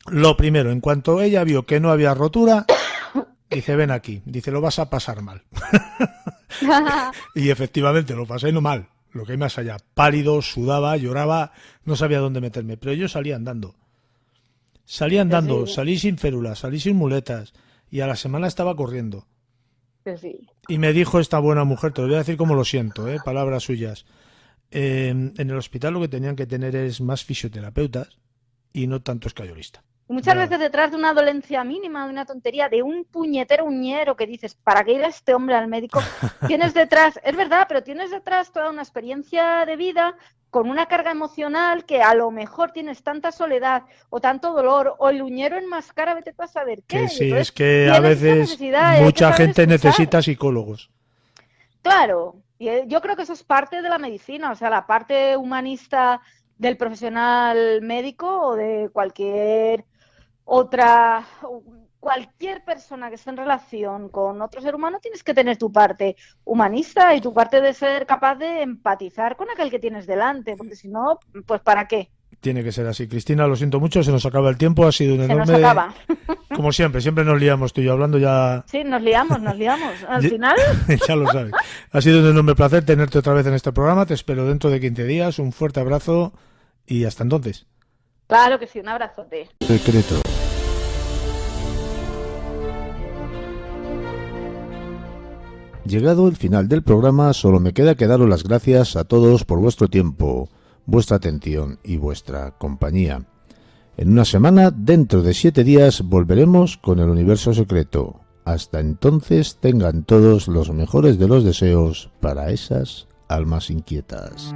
Lo primero, en cuanto ella vio que no había rotura, dice, ven aquí. Dice, lo vas a pasar mal. Y efectivamente lo pasé no mal. Lo que hay más allá. Pálido, sudaba, lloraba, no sabía dónde meterme. Pero yo salía andando. Salí sin férula, salí sin muletas. Y a la semana estaba corriendo. Sí. Y me dijo esta buena mujer, te lo voy a decir como lo siento, palabras suyas. En el hospital lo que tenían que tener es más fisioterapeutas y no tanto escayolista. Muchas veces detrás de una dolencia mínima, de una tontería, de un puñetero uñero que dices, ¿para qué ir a este hombre al médico? Tienes detrás, es verdad, pero tienes detrás toda una experiencia de vida con una carga emocional que a lo mejor tienes tanta soledad o tanto dolor, o el uñero enmascara, vete tú a saber qué. Que sí, entonces, es que a veces mucha gente necesita psicólogos. Claro, y yo creo que eso es parte de la medicina, o sea, la parte humanista del profesional médico o de cualquier persona que esté en relación con otro ser humano, tienes que tener tu parte humanista y tu parte de ser capaz de empatizar con aquel que tienes delante, porque si no, pues ¿para qué? Tiene que ser así. Cristina, lo siento mucho, se nos acaba el tiempo, ha sido un enorme... Se nos acaba. Como siempre nos liamos tú y yo hablando ya... Sí, nos liamos. Al final... Ya lo sabes. Ha sido un enorme placer tenerte otra vez en este programa, te espero dentro de 15 días, un fuerte abrazo y hasta entonces. Claro que sí, un abrazote. Secreto. Llegado el final del programa, solo me queda que daros las gracias a todos por vuestro tiempo, vuestra atención y vuestra compañía. En una semana, dentro de 7 días, volveremos con el Universo Secreto. Hasta entonces, tengan todos los mejores de los deseos para esas almas inquietas.